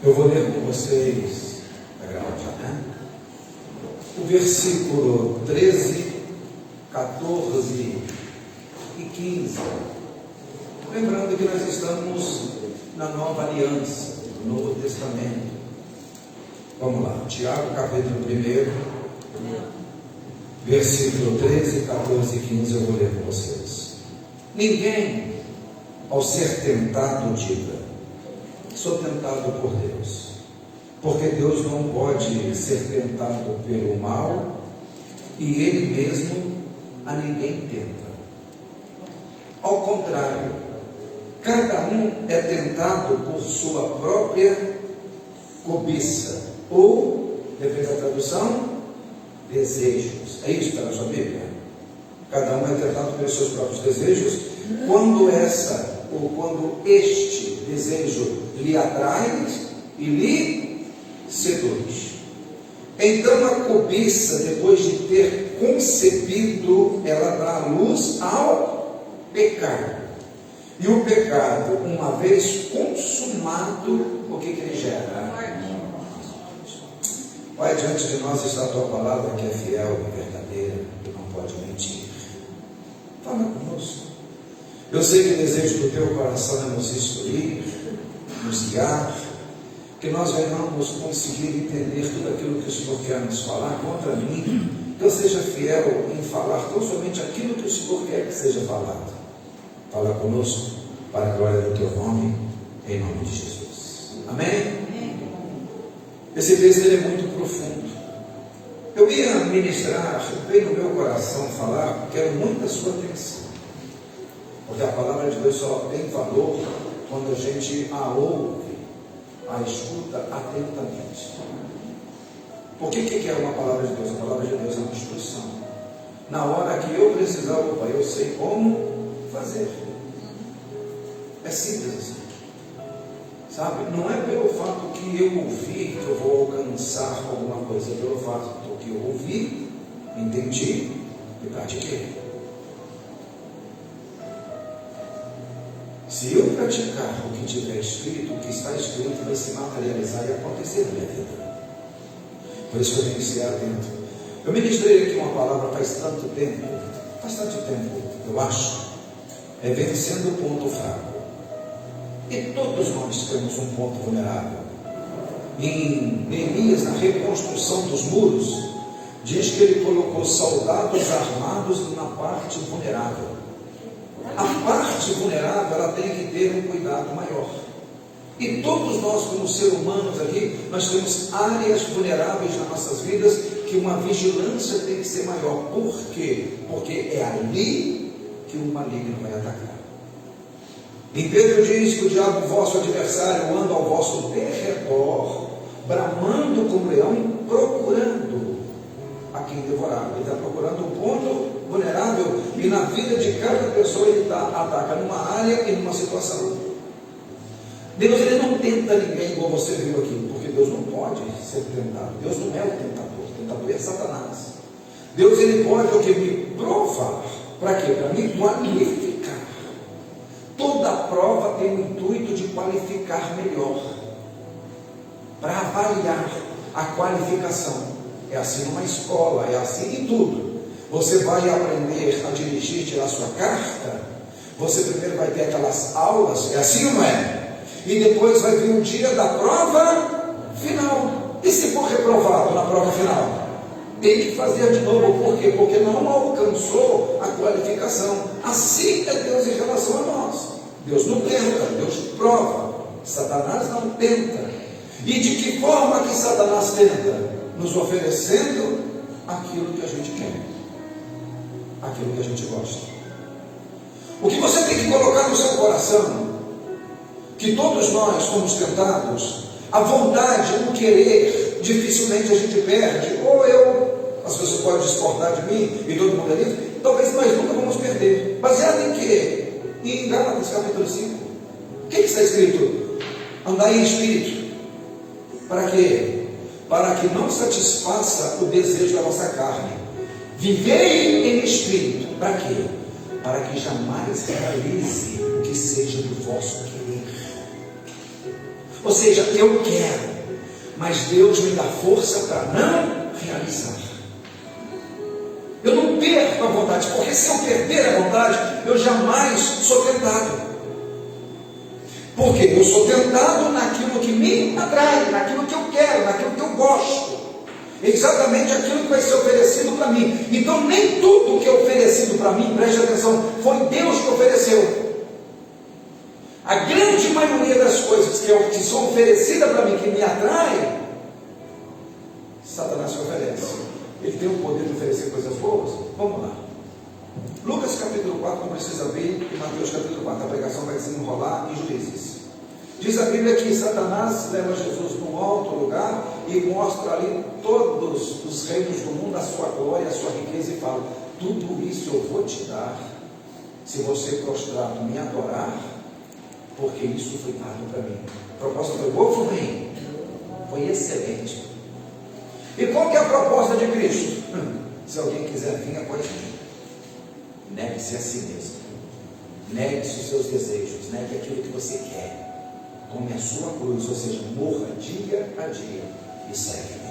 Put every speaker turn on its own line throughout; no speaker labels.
Eu vou ler com vocês, o versículo 13, 14 e 15. Lembrando que nós estamos na nova aliança, no Novo Testamento. Vamos lá, Tiago capítulo 1, versículo 13, 14 e 15, eu vou ler com vocês. Ninguém, ao ser tentado, diga: sou tentado por Deus, porque Deus não pode ser tentado pelo mal, e Ele mesmo a ninguém tenta. Ao contrário, cada um é tentado por sua própria cobiça, ou, depende da tradução, desejos. É isso que está na sua Bíblia? Cada um é tentado pelos seus próprios desejos, quando este desejo lhe atrai e lhe seduz. Então a cobiça, depois de ter concebido, ela dá à luz ao pecado. E o pecado, uma vez consumado, o que ele gera? Pai, diante de nós está a tua palavra, que é fiel e verdadeira, que não pode mentir. Fala conosco. Eu sei que o desejo do teu coração é nos instruir, nos guiar, que nós venhamos conseguir entender tudo aquilo que o Senhor quer nos falar contra mim, que eu seja fiel em falar tão somente aquilo que o Senhor quer que seja falado. Fala conosco, para a glória do teu nome, em nome de Jesus. Amém? Esse texto é muito profundo. Eu ia ministrar, veio no meu coração falar, quero muito a sua atenção, porque a palavra de Deus só tem valor quando a gente a ouve, a escuta atentamente. Por que é uma palavra de Deus? A palavra de Deus é uma instrução. Na hora que eu precisar, opa, eu sei como fazer. É simples assim. Sabe? Não é pelo fato que eu ouvi que eu vou alcançar alguma coisa, é pelo fato que eu ouvi, entendi e pratiquei. Se eu praticar o que tiver escrito, o que está escrito vai se materializar e acontecer na minha vida. Por isso que eu tenho que ser atento. Eu ministrei aqui uma palavra faz tanto tempo, eu acho, é vencendo o ponto fraco. E todos nós temos um ponto vulnerável. Em Neemias, na reconstrução dos muros, diz que ele colocou soldados armados na parte vulnerável. A parte vulnerável, ela tem que ter um cuidado maior. E todos nós, como seres humanos aqui, nós temos áreas vulneráveis nas nossas vidas que uma vigilância tem que ser maior. Por quê? Porque é ali que o maligno vai atacar. Em Pedro diz que o diabo, vosso adversário, anda ao vosso derredor, bramando como leão, procurando a quem devorar. Ele está procurando um ponto vulnerável, e na vida de cada pessoa ele ataca numa área e numa situação. Deus, ele não tenta ninguém igual você viu aqui, porque Deus não pode ser tentado. Deus não é o tentador é Satanás. Deus, ele pode o que? Me provar. Para quê? Para me qualificar. Toda prova tem o intuito de qualificar melhor, para avaliar a qualificação. É assim numa escola, é assim em tudo. Você vai aprender a dirigir, tirar sua carta, você primeiro vai ter aquelas aulas, é assim ou não é? E depois vai vir o dia da prova final. E se for reprovado na prova final? Tem que fazer de novo. Por quê? Porque não alcançou a qualificação. Assim é Deus em relação a nós. Deus não tenta, Deus prova. Satanás não tenta. E de que forma que Satanás tenta? Nos oferecendo aquilo que a gente quer, aquilo que a gente gosta. O que você tem que colocar no seu coração, que todos nós somos tentados, a vontade, o querer, dificilmente a gente perde. Ou as pessoas podem discordar de mim e todo mundo é livre, talvez nós nunca vamos perder. Baseado em quê? Em Gálatas capítulo 5. O que está escrito? Andar em espírito. Para quê? Para que não satisfaça o desejo da vossa carne. Vivei em espírito. Para quê? Para que jamais realize o que seja do vosso querer. Ou seja, eu quero, mas Deus me dá força para não realizar. Eu não perco a vontade, porque se eu perder a vontade, eu jamais sou tentado. Porque eu sou tentado naquilo que me atrai, naquilo que eu quero, naquilo que eu gosto. Exatamente aquilo que vai ser oferecido para mim. Então nem tudo que é oferecido para mim, preste atenção, foi Deus que ofereceu. A grande maioria das coisas que são oferecidas para mim, que me atraem, Satanás se oferece. Ele tem o poder de oferecer coisas boas? Vamos lá. Lucas capítulo 4, não precisa abrir, e Mateus capítulo 4, a pregação vai desenrolar em Juízes. Diz a Bíblia que Satanás leva Jesus num alto lugar e mostra ali todos os reinos do mundo, a sua glória, a sua riqueza, e fala: tudo isso eu vou te dar, se você prostrado me adorar, porque isso foi dado para mim. A proposta foi boa ou foi ruim? Foi excelente. E qual que é a proposta de Cristo? Se alguém quiser vir após mim, negue-se a si mesmo, negue-se os seus desejos, negue aquilo que você quer, tome a sua cruz, ou seja, morra dia a dia e segue-me.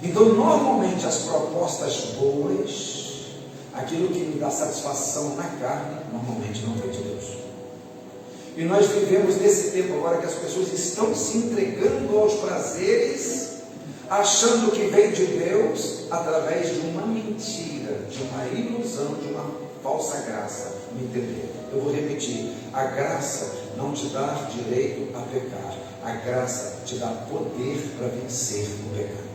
Então, normalmente, as propostas boas, aquilo que me dá satisfação na carne, normalmente não vem de Deus. E nós vivemos nesse tempo agora que as pessoas estão se entregando aos prazeres, achando que vem de Deus através de uma mentira, de uma ilusão, de uma falsa graça. Me entender? Eu vou repetir: a graça não te dá direito a pecar, a graça te dá poder para vencer o pecado.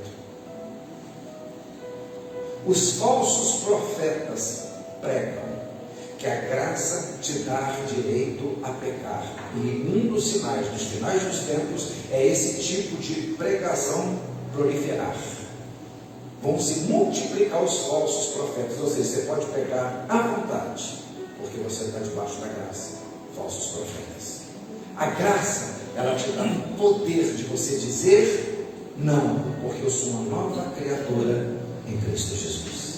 Os falsos profetas pregam que a graça te dá direito a pecar, e um dos sinais dos finais dos tempos é esse tipo de pregação proliferar. Vão se multiplicar os falsos profetas, ou seja, você pode pegar à vontade, porque você está debaixo da graça. Falsos profetas. A graça, ela te dá o poder de você dizer não, porque eu sou uma nova criatura em Cristo Jesus.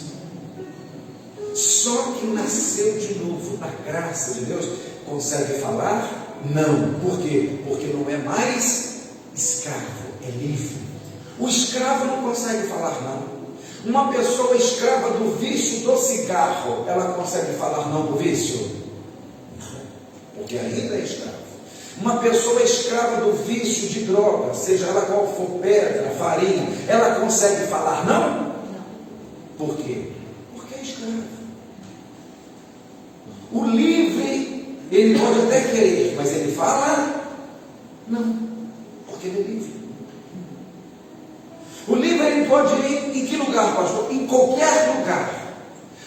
Só quem nasceu de novo da graça de Deus consegue falar não. Por quê? Porque não é mais escravo, é livre. O escravo não consegue falar não. Uma pessoa escrava do vício do cigarro, ela consegue falar não do vício? Não, porque ainda é escravo. Uma pessoa escrava do vício de droga, seja ela qual for, pedra, farinha, ela consegue falar não? Não. Por quê? Porque é escravo. O livre, ele pode até querer, mas ele fala não, porque ele é livre. O livre, ele pode ir em que lugar, pastor? Em qualquer lugar.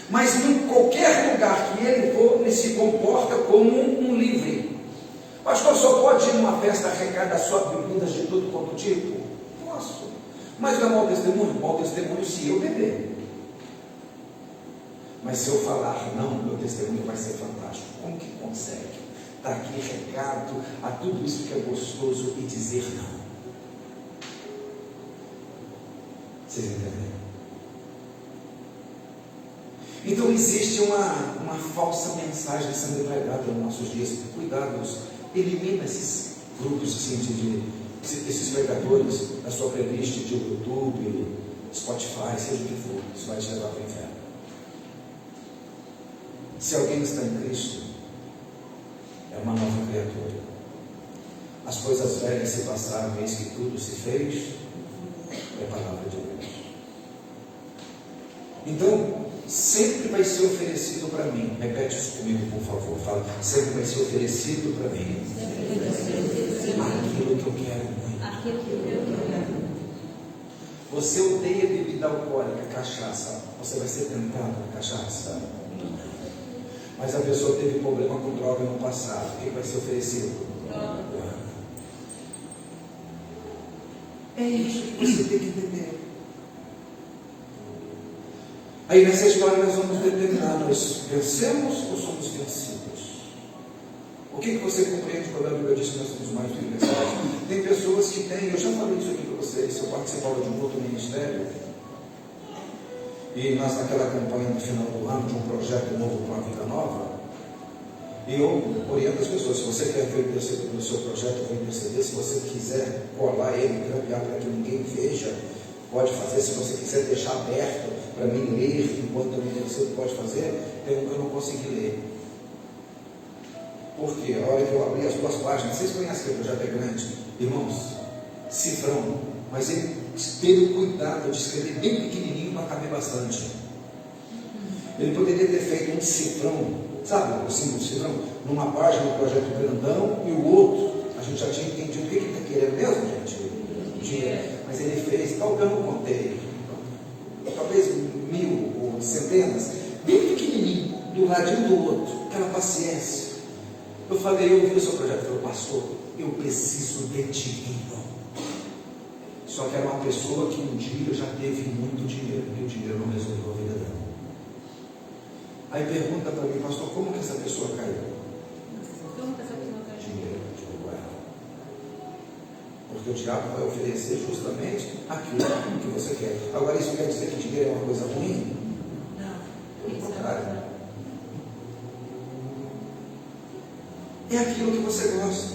Mas em qualquer lugar que ele for, ele se comporta como um livre. Pastor, só pode ir numa festa arrecada só bebidas de todo quanto tipo? Posso. Mas não é mau testemunho? Mau testemunho se eu beber. Mas se eu falar não, meu testemunho vai ser fantástico. Como que consegue estar aqui regado a tudo isso que é gostoso e dizer não? Vocês entenderam? Então existe uma falsa mensagem sendo pregada nos nossos dias. Cuidados, elimina esses grupos assim, esses pregadores da sua playlist de YouTube, Spotify, seja o que for. Isso vai te levar para o inferno. Se alguém está em Cristo, é uma nova criatura. As coisas velhas se passaram, eis que tudo se fez. É a palavra de Deus. Então, sempre vai ser oferecido para mim. Repete isso comigo, por favor. Fala: sempre vai ser oferecido para mim aquilo que eu quero muito. Você odeia bebida alcoólica, cachaça. Você vai ser tentado na cachaça? Mas a pessoa teve problema com droga no passado. O que vai ser oferecido? É isso que você tem que entender. Aí nessa história nós vamos determinar: nós vencemos ou somos vencidos? O que você compreende quando a Bíblia diz que nós somos mais do que vencedores? Tem pessoas que têm, eu já falei isso aqui para vocês, eu participava de um outro ministério, e nós naquela campanha no final do ano, de um projeto novo para uma vida nova, e eu oriento as pessoas: se você quer ver o seu projeto, vem interceder. Se você quiser colar ele, grampear para que ninguém veja, pode fazer. Se você quiser deixar aberto para mim ler enquanto eu intercedo, pode fazer. Tem um que eu não consegui ler. Por quê? A hora que eu abri as 2 páginas, vocês conhecem que o projeto é grande? Irmãos, cifrão, mas ele teve o cuidado de escrever bem pequenininho para caber bastante. Ele poderia ter feito um cifrão, sabe, o símbolo de cifrão, numa página do projeto grandão e o outro, a gente já tinha entendido o que ele está querendo mesmo, gente? Dinheiro. Mas ele fez, tal que eu não contei, talvez 1000 ou centenas, bem pequenininho, do ladinho do outro, aquela paciência. Eu falei, eu vi o seu projeto, eu falei, pastor, eu preciso de dinheiro. Só que era uma pessoa que um dia já teve muito dinheiro, e o dinheiro não resolveu a vida dela. Aí pergunta para mim, pastor, como que essa pessoa caiu?
Como que essa pessoa caiu?
Dinheiro, jogou ela. Porque o diabo vai oferecer justamente aquilo que você quer. Agora, isso quer dizer que dinheiro é uma coisa ruim?
Não.
Pelo contrário. É aquilo que você gosta.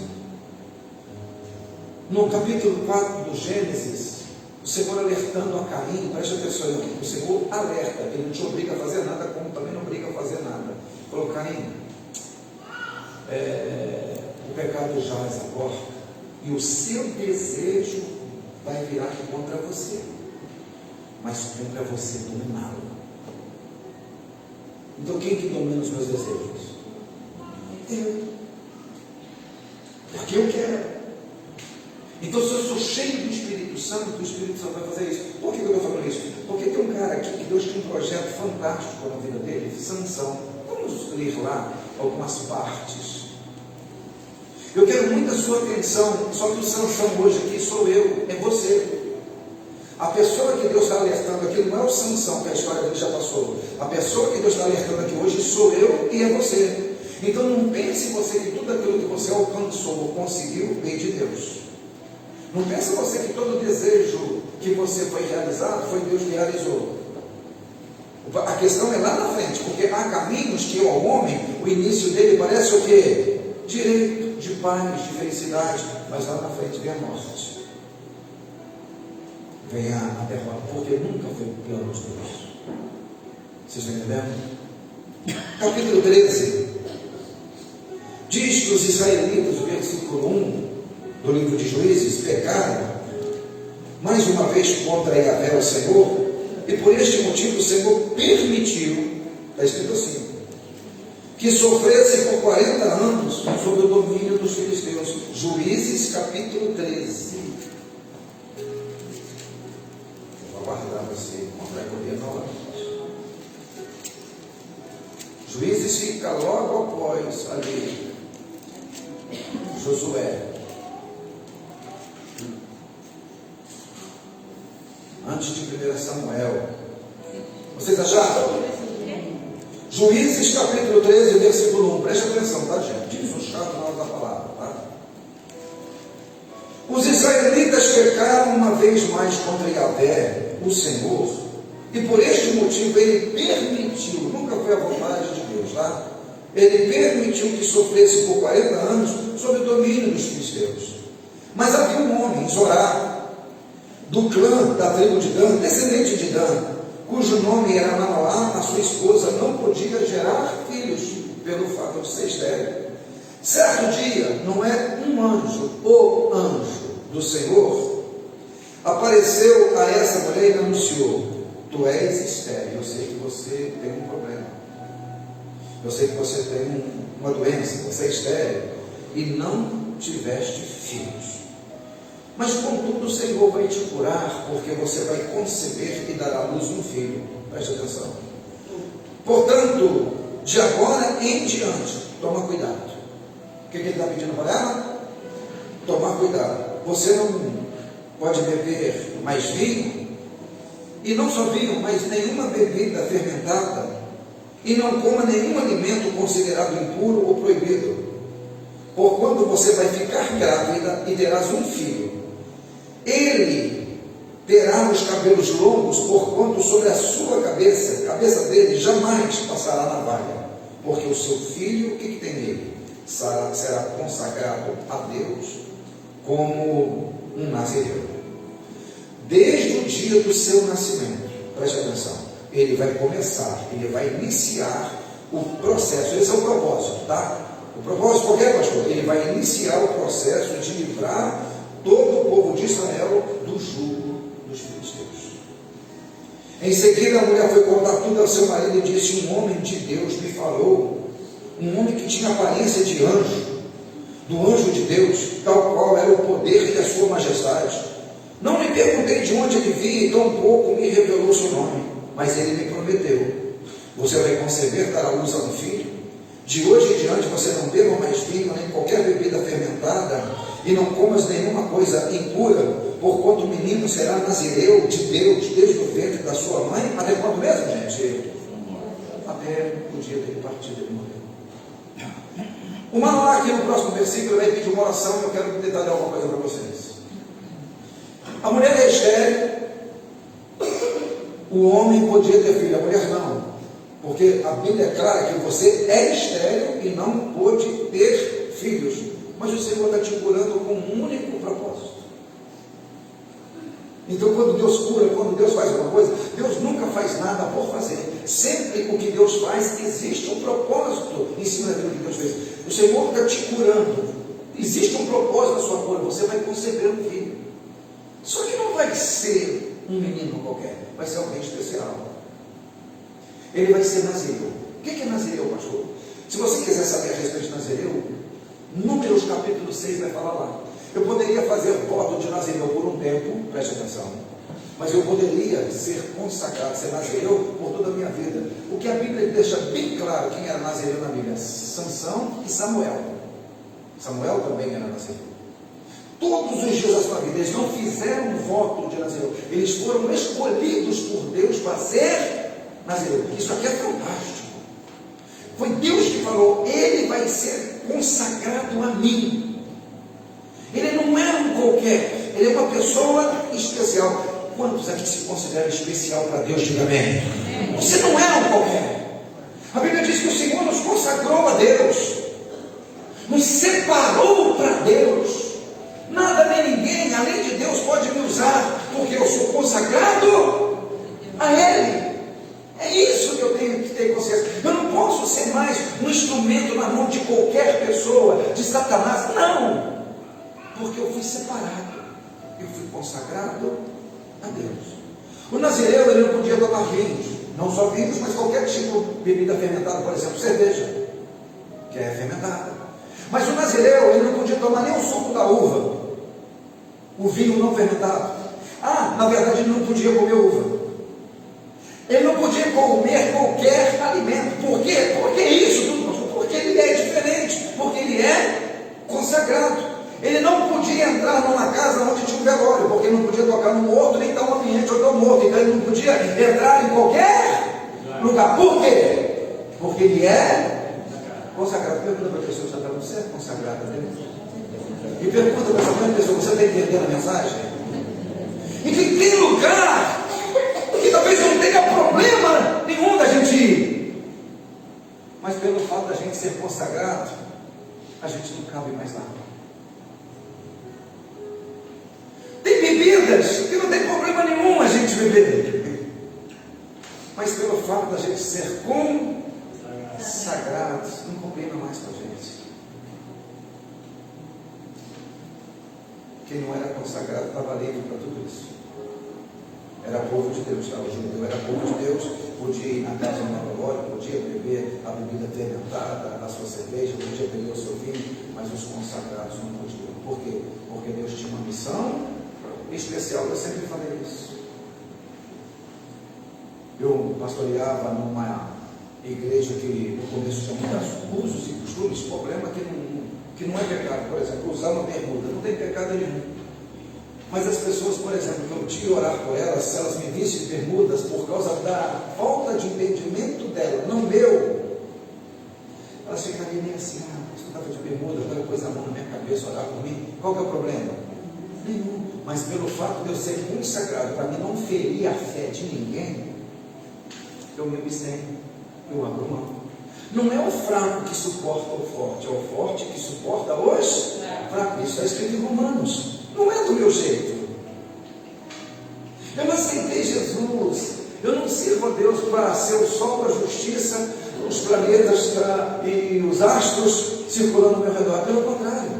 No capítulo 4 do Gênesis, o Senhor alertando a Caim, preste atenção aqui, o Senhor alerta, ele não te obriga a fazer nada, como também não obriga a fazer nada. Falou, Caim, o pecado jaz a porta, e o seu desejo vai virar contra você, mas contra você dominá-lo. Então quem que domina os meus desejos? Eu. Porque eu quero. Então, se eu sou cheio do Espírito Santo, o Espírito Santo vai fazer isso. Por que eu estou falando isso? Porque tem um cara aqui que Deus tem um projeto fantástico na vida dele, Sansão. Vamos ler lá algumas partes. Eu quero muito a sua atenção, só que o Sansão hoje aqui sou eu, é você. A pessoa que Deus está alertando aqui não é o Sansão, que a história dele já passou. A pessoa que Deus está alertando aqui hoje sou eu e é você. Então não pense você que tudo aquilo que você alcançou ou conseguiu veio de Deus. Não pense você que todo desejo que você foi realizado foi Deus que realizou. A questão é lá na frente, porque há caminhos que ao homem, o início dele parece o quê? Direito, de paz, de felicidade, mas lá na frente vem a morte. Vem a derrota, porque nunca foi o plano de Deus. Vocês estão entendendo? Capítulo 13. Diz que os israelitas, o versículo 1 do livro de Juízes, pecaram mais uma vez contra Yahvé, o Senhor, e por este motivo o Senhor permitiu, está escrito assim, que sofressem por 40 anos sob o domínio dos filisteus. Juízes capítulo 13. Eu vou aguardar você encontrar com ele novamente. Juízes fica logo após ali Josué. Antes de 1 Samuel. Vocês acharam? Juízes capítulo 13, versículo 1. Preste atenção, tá, gente? Diz o chato na hora da palavra, tá? Os israelitas pecaram uma vez mais contra Yahvé, o Senhor, e por este motivo ele permitiu, nunca foi a vontade de Deus, tá? Ele permitiu que sofresse por 40 anos sob o domínio dos filisteus. Mas havia um homem, Zorá, do clã da tribo de Dan, descendente de Dan, cujo nome era Manoá, a sua esposa não podia gerar filhos pelo fato de ser estéril. Certo dia, não é um anjo, o anjo do Senhor, apareceu a essa mulher e anunciou: tu és estéril, eu sei que você tem um problema, eu sei que você tem uma doença, você é estéril e não tiveste filhos. Mas contudo o Senhor vai te curar, porque você vai conceber e dar à luz um filho. Preste atenção. Portanto, de agora em diante, toma cuidado. O que ele está pedindo para ela? Tomar cuidado. Você não pode beber mais vinho, e não só vinho, mas nenhuma bebida fermentada, e não coma nenhum alimento considerado impuro ou proibido, porquanto você vai ficar grávida e terás um filho. Ele terá os cabelos longos, porquanto sobre a sua cabeça, cabeça dele, jamais passará navalha, porque o seu filho, o que tem nele? Será consagrado a Deus como um nazireu. Desde o dia do seu nascimento, preste atenção, ele vai começar, ele vai iniciar o processo. Esse é o propósito, tá? O propósito qualquer, pastor, ele vai iniciar o processo de livrar todo o povo de Israel do jugo dos filisteus. Em seguida, a mulher foi contar tudo ao seu marido e disse: um homem de Deus me falou, um homem que tinha aparência de anjo, do anjo de Deus, tal qual era o poder e a sua majestade. Não lhe perguntei de onde ele vinha, e tampouco me revelou seu nome, mas ele me prometeu: você vai conceber, dar à luz a um filho. De hoje em diante você não beba mais vinho, nem qualquer bebida fermentada, e não comas nenhuma coisa impura, porquanto o menino será nazireu de Deus, desde o ventre da sua mãe. Até quando mesmo, gente? Até o dia dele partir, dele morrer. O Manoá, aqui no próximo versículo, vai pedir uma oração, e eu quero detalhar alguma coisa para vocês. A mulher é estéril, o homem podia ter filho, a mulher não. Porque a Bíblia é clara que você é estéril e não pode ter filhos. Mas o Senhor está te curando com um único propósito. Então, quando Deus cura, quando Deus faz uma coisa, Deus nunca faz nada por fazer. Sempre o que Deus faz, existe um propósito em cima daquilo que Deus fez. O Senhor está te curando. Existe um propósito na sua cura. Você vai conceber um filho. Só que não vai ser um menino qualquer. Vai ser alguém especial. Ele vai ser nazireu. O que é nazireu, pastor? Se você quiser saber a respeito de nazireu, Números capítulo 6 vai falar lá. Eu poderia fazer voto de nazireu por um tempo, preste atenção, mas eu poderia ser consagrado, ser nazireu por toda a minha vida. O que a Bíblia deixa bem claro quem era nazireu na Bíblia: Sansão e Samuel. Samuel também era nazireu. Todos os dias da sua vida, eles não fizeram um voto de nazireu, eles foram escolhidos por Deus para ser nazireu. Isso aqui é fantástico. Foi Deus que falou: ele vai ser consagrado a mim. Ele não é um qualquer, ele é uma pessoa especial. Quantos aqui se consideram especial para Deus? Diga amém. Você não é um qualquer. A Bíblia diz que o Senhor nos consagrou a Deus, nos separou para Deus. Nada nem ninguém além de Deus pode me usar, porque eu sou consagrado a Ele. É isso que eu tenho que ter consciência. Eu não posso ser mais um instrumento na mão de qualquer pessoa, de Satanás. Não, porque eu fui separado, eu fui consagrado a Deus. O nazireu, ele não podia tomar vinhos, não só vinhos, mas qualquer tipo de bebida fermentada, por exemplo, cerveja, que é fermentada. Mas o nazireu, ele não podia tomar nem o suco da uva, o vinho não fermentado. Na verdade, ele não podia comer uva. Ele não podia comer qualquer alimento. Por quê? Porque isso tudo, porque ele é diferente, porque ele é consagrado. Ele não podia entrar numa casa onde tinha um velório, porque ele não podia tocar no morto, nem estar no ambiente onde está o morto. Então ele não podia entrar em qualquer lugar. Por quê? Porque ele é consagrado. Pergunta para a pessoa: você é consagrado a Deus? E pergunta para essa pessoa: você está entendendo a mensagem? E que tem lugar que talvez não tenha problema nenhum da gente ir, mas pelo fato da gente ser consagrado, a gente não cabe mais lá. Tem bebidas que não tem problema nenhum a gente beber, mas pelo fato da gente ser consagrado, não combina mais com a gente. Quem não era consagrado estava livre para tudo isso. Era povo de Deus, estava judeu, era povo de Deus, podia ir na casa do velório, podia beber a bebida fermentada, a sua cerveja, podia beber o seu vinho, mas os consagrados não podiam. Por quê? Porque Deus tinha uma missão especial. Eu sempre falei isso. Eu pastoreava numa igreja que no começo tinha muitos usos e costumes, problema que não é pecado. Por exemplo, usar uma bermuda, não tem pecado nenhum. Mas as pessoas, por exemplo, que eu tinha orar por elas, se elas me vissem bermudas por causa da falta de entendimento dela, não meu, elas ficariam nem assim: você estava de bermuda, agora pôs a mão na minha cabeça, orar por mim. Qual que é o problema? Nenhum. Mas pelo fato de eu ser consagrado, para mim não ferir a fé de ninguém, eu me abstenho, eu abro mão. Não é o fraco que suporta o forte, é o forte que suporta os fracos. Isso está escrito em Romanos. Não é do meu jeito. Eu não aceitei Jesus. Eu não sirvo a Deus para ser o sol da justiça, os planetas e os astros circulando ao meu redor. Pelo contrário.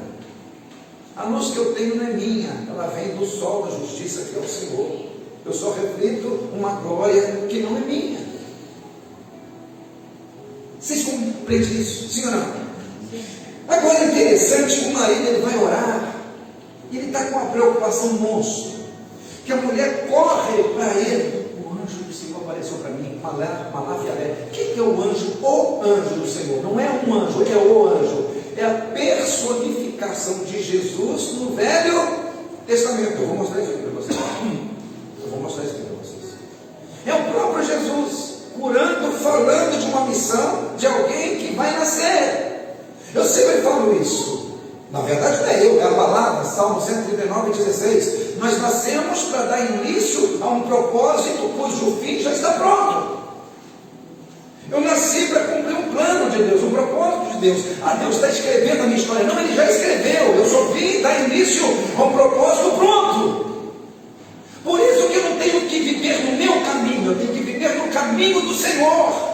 A luz que eu tenho não é minha, ela vem do sol da justiça, que é o Senhor. Eu só reflito uma glória que não é minha. Vocês compreendem isso? Sim ou não? Agora é interessante, o marido ele vai orar, e ele está com uma preocupação monstro, que a mulher corre para ele. O anjo do Senhor apareceu para mim, Malafialé. O que é o anjo? O anjo do Senhor. Não é um anjo, ele é o anjo. É a personificação de Jesus no Velho Testamento. Eu vou mostrar isso aqui para vocês. É o próprio Jesus curando, falando de uma missão de alguém que vai nascer. Eu sempre falo isso. Na verdade não é eu, é a palavra, Salmo 139:16. Nós nascemos para dar início a um propósito cujo fim já está pronto. Eu nasci para cumprir um plano de Deus, um propósito de Deus. Deus está escrevendo a minha história. Não, Ele já escreveu. Eu só vim dar início a um propósito pronto. Por isso que eu não tenho que viver no meu caminho, eu tenho que viver no caminho do Senhor.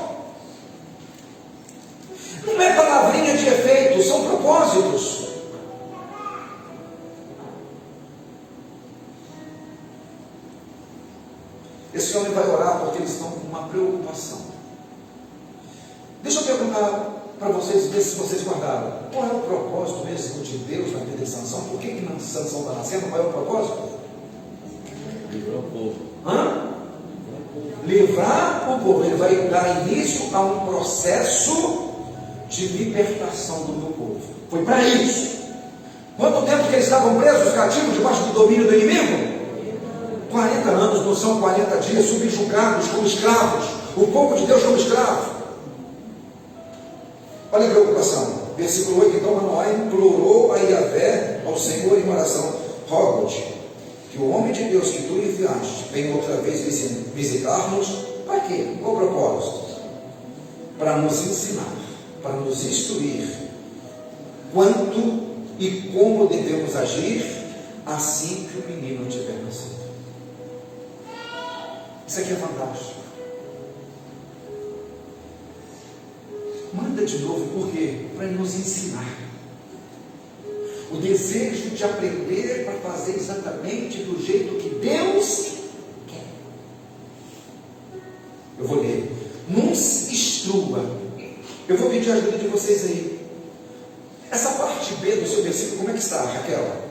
Não é palavrinha de efeito, são propósitos. Esse homem vai orar porque eles estão com uma preocupação. Deixa eu perguntar para vocês, ver se vocês guardaram. Qual é o propósito mesmo de Deus na vida de Sansão? Por que Sansão está nascendo? Qual é o propósito?
Livrar o povo.
Livrar o povo. Ele vai dar início a um processo de libertação do meu povo. Foi para isso. Quanto tempo que eles estavam presos, cativos, debaixo do domínio do inimigo? 40 anos, não são 40 dias, subjugados como escravos. O povo de Deus como escravo. Olha a preocupação. Versículo 8. Então Manoá implorou a Yahvé, ao Senhor, em oração: rogo-te que o homem de Deus que tu enviaste venha outra vez visitar-nos. Para quê? Qual o propósito? Para nos ensinar, para nos instruir quanto e como devemos agir assim que o menino tiver nascido. Isso aqui é fantástico. Manda de novo, por quê? Para nos ensinar. O desejo de aprender para fazer exatamente do jeito que Deus quer. Eu vou ler. Nos instrua. Eu vou pedir a ajuda de vocês aí. Essa parte B do seu versículo, como é que está, Raquel?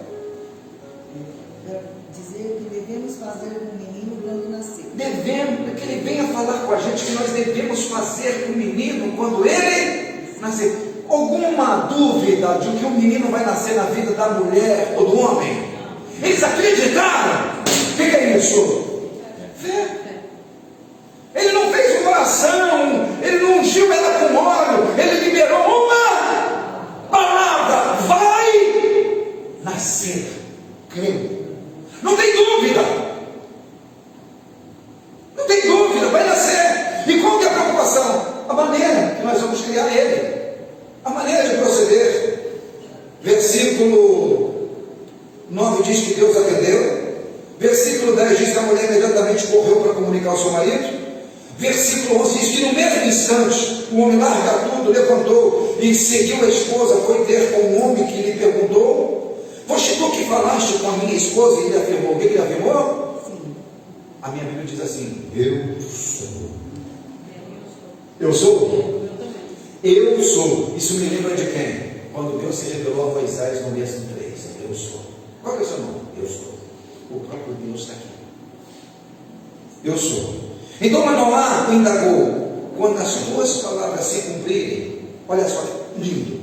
Dizer que devemos fazer com o menino quando nascer.
Devemos, que ele venha falar com a gente que nós devemos fazer com o menino quando ele nascer. Alguma dúvida de que um menino vai nascer na vida da mulher ou do homem? Eles acreditaram. O que é isso? Fé. Ele não fez uma oração, ele não ungiu ela com óleo, ele liberou uma palavra: vai nascer. Creu. Não tem dúvida. Não tem dúvida, vai nascer. E qual que é a preocupação? A maneira que nós vamos criar ele. A maneira de proceder. Versículo 9 diz que Deus atendeu. Versículo 10 diz que a mulher imediatamente correu para comunicar ao seu marido. Versículo 11 diz que no mesmo instante o homem larga tudo, levantou e seguiu a esposa, foi ter com o homem que lhe perguntou: foste tu que falaste com a minha esposa? E ele afirmou. O que ele afirmou?
Sim.
A minha Bíblia diz assim: eu sou. Eu sou? Eu sou. Isso me lembra de quem? Quando Deus se revelou a Moisés no Êxodo 3. Eu sou. Qual é o seu nome? Eu sou. O próprio Deus está aqui. Eu sou. Então Manoá indagou: quando as tuas palavras se cumprirem, olha só, lindo,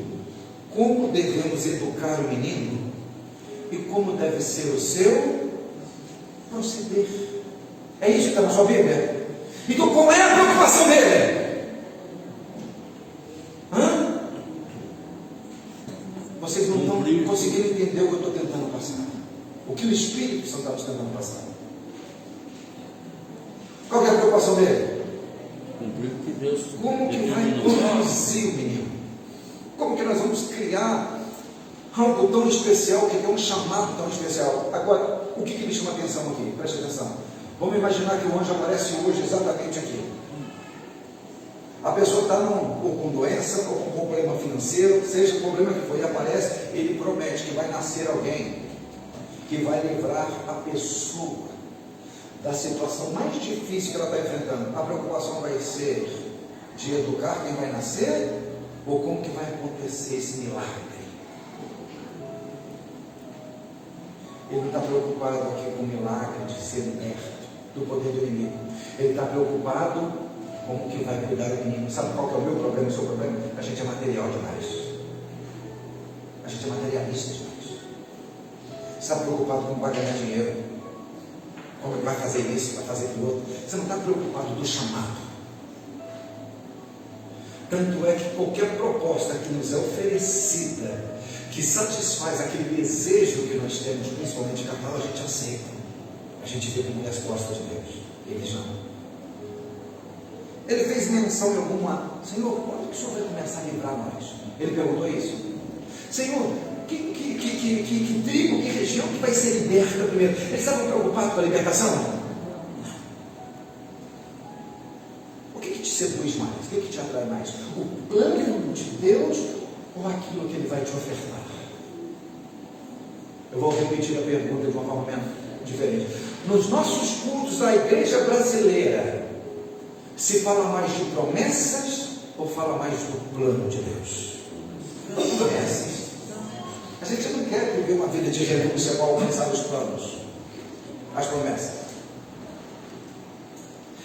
como devemos educar o menino e como deve ser o seu proceder. É isso que está na sua Bíblia? Então qual é a preocupação dele? Vocês não estão conseguindo entender o que eu estou tentando passar. O que o Espírito Santo está nos tentando passar. Qual que é a preocupação dele?
Cumprir o que Deus
Como que vai
determinou nós.
conduzir o menino? Como que nós vamos criar algo tão especial, que é um chamado tão especial? Agora, o que me chama a atenção aqui? Preste atenção. Vamos imaginar que o anjo aparece hoje exatamente aqui. A pessoa está ou com doença, ou com problema financeiro, seja o problema que for, e aparece, ele promete que vai nascer alguém que vai livrar a pessoa da situação mais difícil que ela está enfrentando. A preocupação vai ser de educar quem vai nascer, ou como que vai acontecer esse milagre? Ele não está preocupado aqui com o milagre de ser liberto do poder do inimigo. Ele está preocupado como que vai cuidar do menino. Sabe qual que é o meu problema, o seu problema? A gente é material demais. A gente é materialista demais. Você está preocupado com como vai ganhar dinheiro, como ele vai fazer isso, vai fazer aquilo outro. Você não está preocupado do chamado. Tanto é que qualquer proposta que nos é oferecida, que satisfaz aquele desejo que nós temos, principalmente carnal, a gente aceita. A gente vê como resposta de Deus. Eles não. Ele fez menção em alguma: Senhor, quando que o Senhor vai começar a livrar nós? Ele perguntou isso. Senhor, que tribo, que região que vai ser liberta primeiro? Eles estavam preocupados com a libertação? Não. O que te seduz mais? O que te atrai mais? O plano de Deus ou aquilo que Ele vai te ofertar? Eu vou repetir a pergunta de uma forma diferente. Nos nossos cultos da igreja brasileira, se fala mais de promessas ou fala mais do plano de Deus? Promessas. A gente não quer viver uma vida de renúncia para alcançar os planos, as promessas.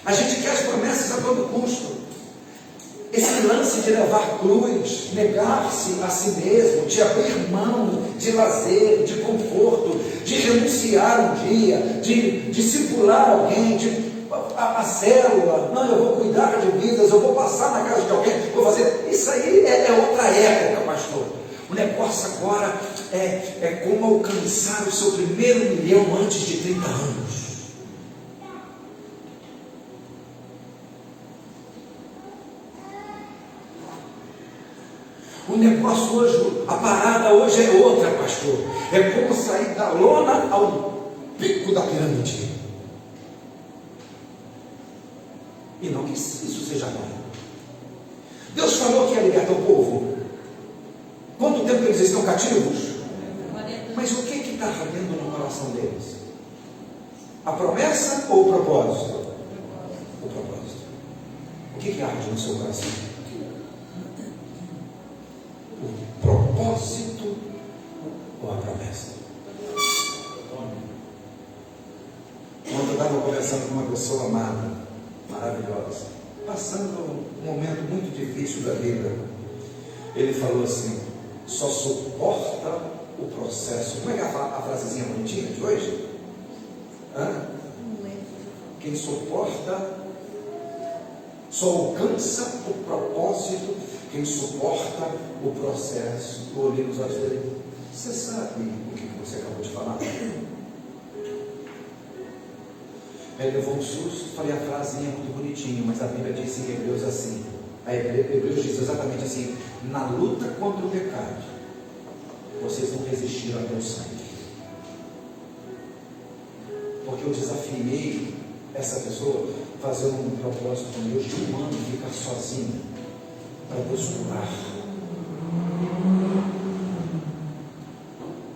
A gente quer as promessas a todo custo. Esse lance de levar cruz, negar-se a si mesmo, de abrir mão de lazer, de conforto, de renunciar um dia, de discipular alguém, a célula, não, eu vou cuidar de vidas, eu vou passar na casa de alguém, vou fazer. Isso aí é outra época, pastor. O negócio agora é como alcançar o seu primeiro milhão antes de 30 anos. O negócio hoje, a parada hoje é outra, pastor. É como sair da lona ao pico da pirâmide. E não que isso seja bom. Deus falou que ia libertar o povo. Quanto tempo eles estão cativos?
40.
Mas o que está ardendo no coração deles? A promessa ou o propósito? O propósito. O que arde no seu coração? O propósito ou a promessa? Quando eu estava conversando com uma pessoa amada, maravilhosa, passando um momento muito difícil da vida, ele falou assim: só suporta o processo. Como é que é a frasezinha bonitinha de hoje? Quem suporta, só alcança o propósito quem suporta o processo. Eu olhei nos olhos dele: você sabe o que você acabou de falar? Ele levou um susto. Falei a frasezinha muito bonitinha, mas a Bíblia diz em Hebreus assim. A Hebreus diz exatamente assim: na luta contra o pecado, vocês não resistiram até o sangue. Porque eu desafiei essa pessoa fazendo um propósito com Deus de um ano ficar sozinho para Deus curar.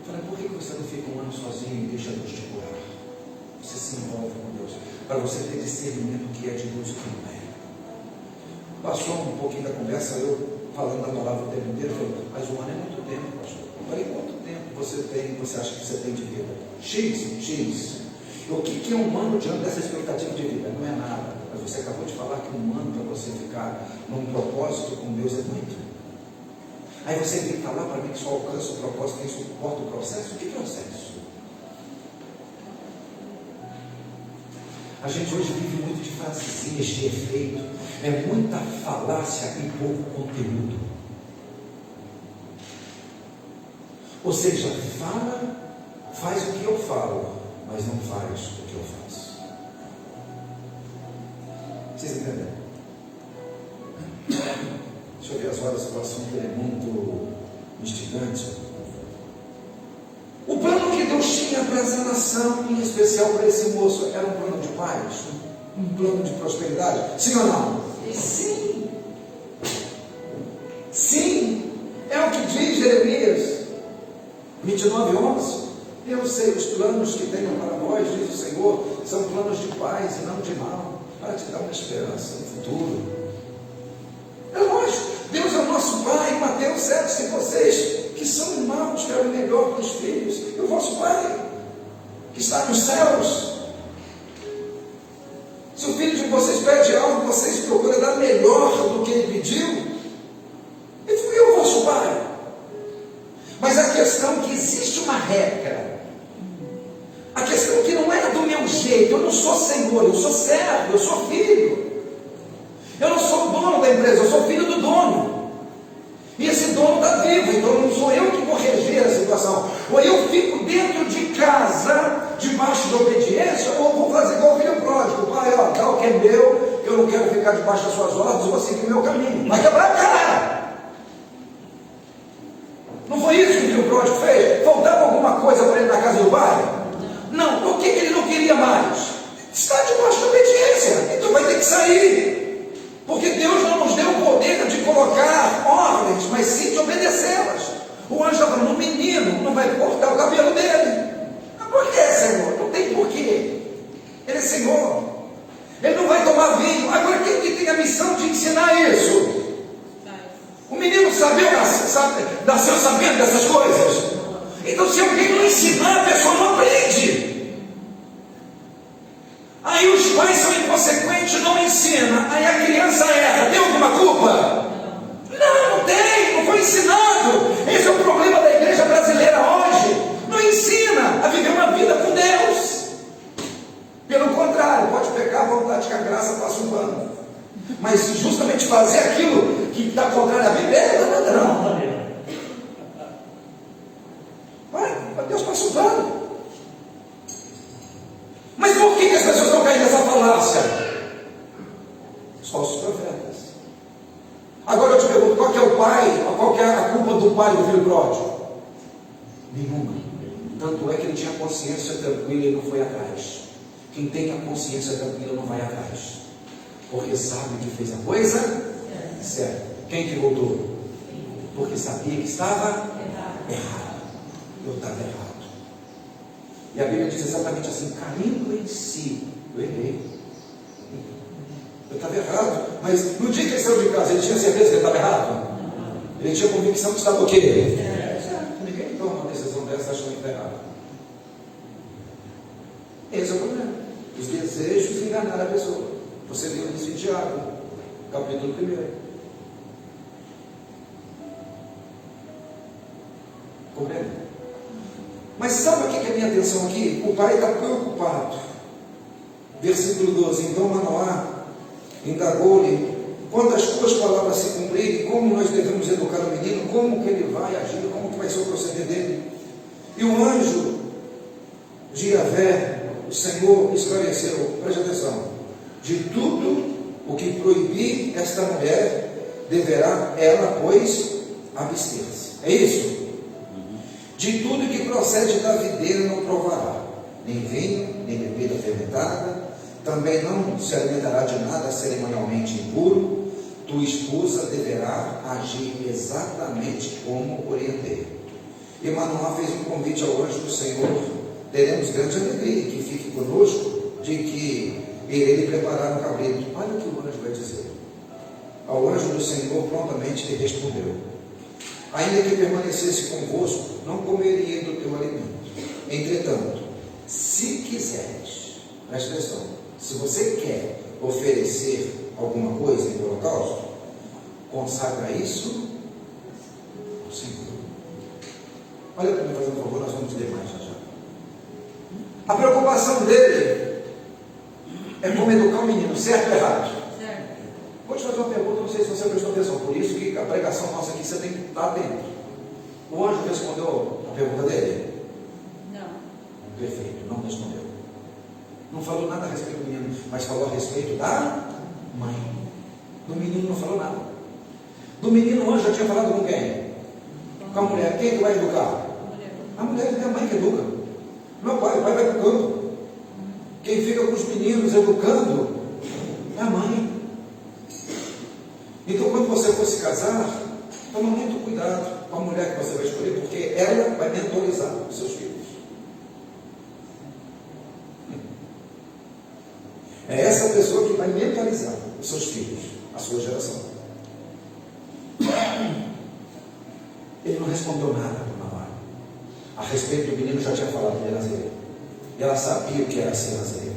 Falei: por que você não fica um ano sozinho e deixa Deus te curar? Você se envolve com Deus, para você ter discernimento do que é de Deus e o que não é. Passou um pouquinho da conversa, eu falando da palavra o tempo inteiro, falei: mas um ano é muito tempo, pastor. Eu falei: quanto tempo você acha que você tem de vida? X. O que é um ano diante dessa expectativa de vida? Não é nada. Mas você acabou de falar que um ano para você ficar num propósito com Deus é muito. Aí você vem falar para mim que só alcança o propósito quem suporta o processo? Que processo? A gente hoje vive muito de frasezinhas de efeito. É muita falácia e pouco conteúdo. Ou seja, faz o que eu falo, mas não faz o que eu faço. Vocês entenderam? Deixa eu ver as horas, o assunto é muito instigante. O plano que Deus tinha para essa nação, em especial para esse moço, era um plano de paz, um plano de prosperidade. Sim ou não? Sim. Sim. É o que diz Jeremias 29:11. Eu sei os planos que tenho para vós, diz o Senhor, são planos de paz e não de mal, para te dar uma esperança no futuro. É lógico, Deus é o nosso Pai. Mateus 7, se vocês que são irmãos querem o melhor para os filhos, e o vosso Pai que está nos céus, se o filho de vocês pede algo, vocês procuram dar melhor do que ele pediu, e fui eu, vosso Pai. Mas a questão é que existe uma regra. A questão é que não é do meu jeito. Eu não sou senhor, eu sou servo, eu sou filho. Eu não sou o dono da empresa, eu sou filho do dono. E esse dono está vivo, então não sou eu que vou reger a situação. Ou eu fico dentro de casa, debaixo de obediência, ou vou fazer igual o filho pródigo. Pai, ó, dá o que é meu, eu não quero ficar debaixo das suas ordens, eu vou seguir o meu caminho. Vai quebrar a cara. Não foi isso que o filho pródigo fez? Faltava alguma coisa para ele na casa do pai? Não. O que ele não queria mais? Está debaixo de obediência. Então vai ter que sair. Porque Deus não nos deu o poder de colocar ordens, mas sim de obedecê-las. O anjo estava falando, o menino não vai cortar o cabelo dele. Mas por que, Senhor? Não tem porquê. Ele é Senhor. Ele não vai tomar vinho. Agora quem que tem a missão de ensinar isso? O menino nasceu sabendo dessas coisas. Então se alguém não ensinar, a pessoa não aprende. Aí os pais são inconsequentes, não ensinam. Aí a criança erra. Tem alguma culpa? Não tem, não foi ensinado. Esse é o problema da igreja brasileira hoje. Não ensina a viver uma vida com Deus. Pelo contrário, pode pecar à vontade que a graça passa um pano. Mas justamente fazer aquilo que está contrário à Bíblia é ladrão. Vai, Deus passa um pano. Mas por que as pessoas estão caindo nessa falácia? Os falsos profetas. Agora eu te pergunto, qual que é o pai? Qual que é a culpa do pai do filho pródigo? Nenhuma. Tanto é que ele tinha consciência tranquila e não foi atrás. Quem tem a consciência tranquila não vai atrás. Porque sabe que fez a coisa certa. Quem que voltou? Porque sabia que estava errado. Eu estava errado. E a Bíblia diz exatamente assim, caindo em si, eu errei. Eu estava errado. Mas no dia que ele saiu de casa, ele tinha certeza que ele estava errado? Ele tinha convicção que estava o quê? Ninguém toma uma decisão dessa achando que está errado. Esse é o problema. Os desejos enganaram a pessoa. Você viu isso em Tiago, capítulo 1. Compreende? Mas sabe o que é a minha atenção aqui? O pai está preocupado. Versículo 12. Então Manoá indagou-lhe quando as tuas palavras se cumprirem, como nós devemos educar o menino, como que ele vai agir, como que vai ser o proceder dele. E o anjo de Yahvé, o Senhor, esclareceu, preste atenção, de tudo o que proibir esta mulher, deverá ela, pois, abster-se. É isso? De tudo que procede da videira não provará, nem vinho, nem bebida fermentada, também não se alimentará de nada cerimonialmente impuro. Tua esposa deverá agir exatamente como orientei. E Manoá fez um convite ao anjo do Senhor. Teremos grande alegria que fique conosco, de que irei preparar um cabrito. Olha o que o anjo vai dizer. Ao anjo do Senhor prontamente lhe respondeu: ainda que permanecesse convosco, não comeria do teu alimento. Entretanto, se quiseres, presta atenção, se você quer oferecer alguma coisa em holocausto, consagra isso ao Senhor. Olha para mim, fazendo um favor, nós vamos te mais já já. A preocupação dele é como educar o menino, certo ou errado?
Certo.
Vou te fazer uma pergunta, não sei se você prestou atenção, por isso que a pregação nossa aqui você tem que estar atento. O anjo respondeu a pergunta dele?
Não.
Perfeito, não respondeu. Não falou nada a respeito do menino, mas falou a respeito da mãe. Do menino não falou nada. Do menino, o anjo já tinha falado com quem? Com a mulher. Quem que vai educar? A mulher é a mãe que educa. Não é o pai, o pai vai educando. Quem fica com os meninos educando é a mãe. Então, quando você for se casar, toma muito cuidado com a mulher que você vai escolher, porque ela vai mentorizar os seus filhos. É essa pessoa que vai mentalizar os seus filhos, a sua geração. Ele não respondeu nada para Navarro. A respeito do menino, já tinha falado de Nazaré. E ela sabia o que era ser Nazaré.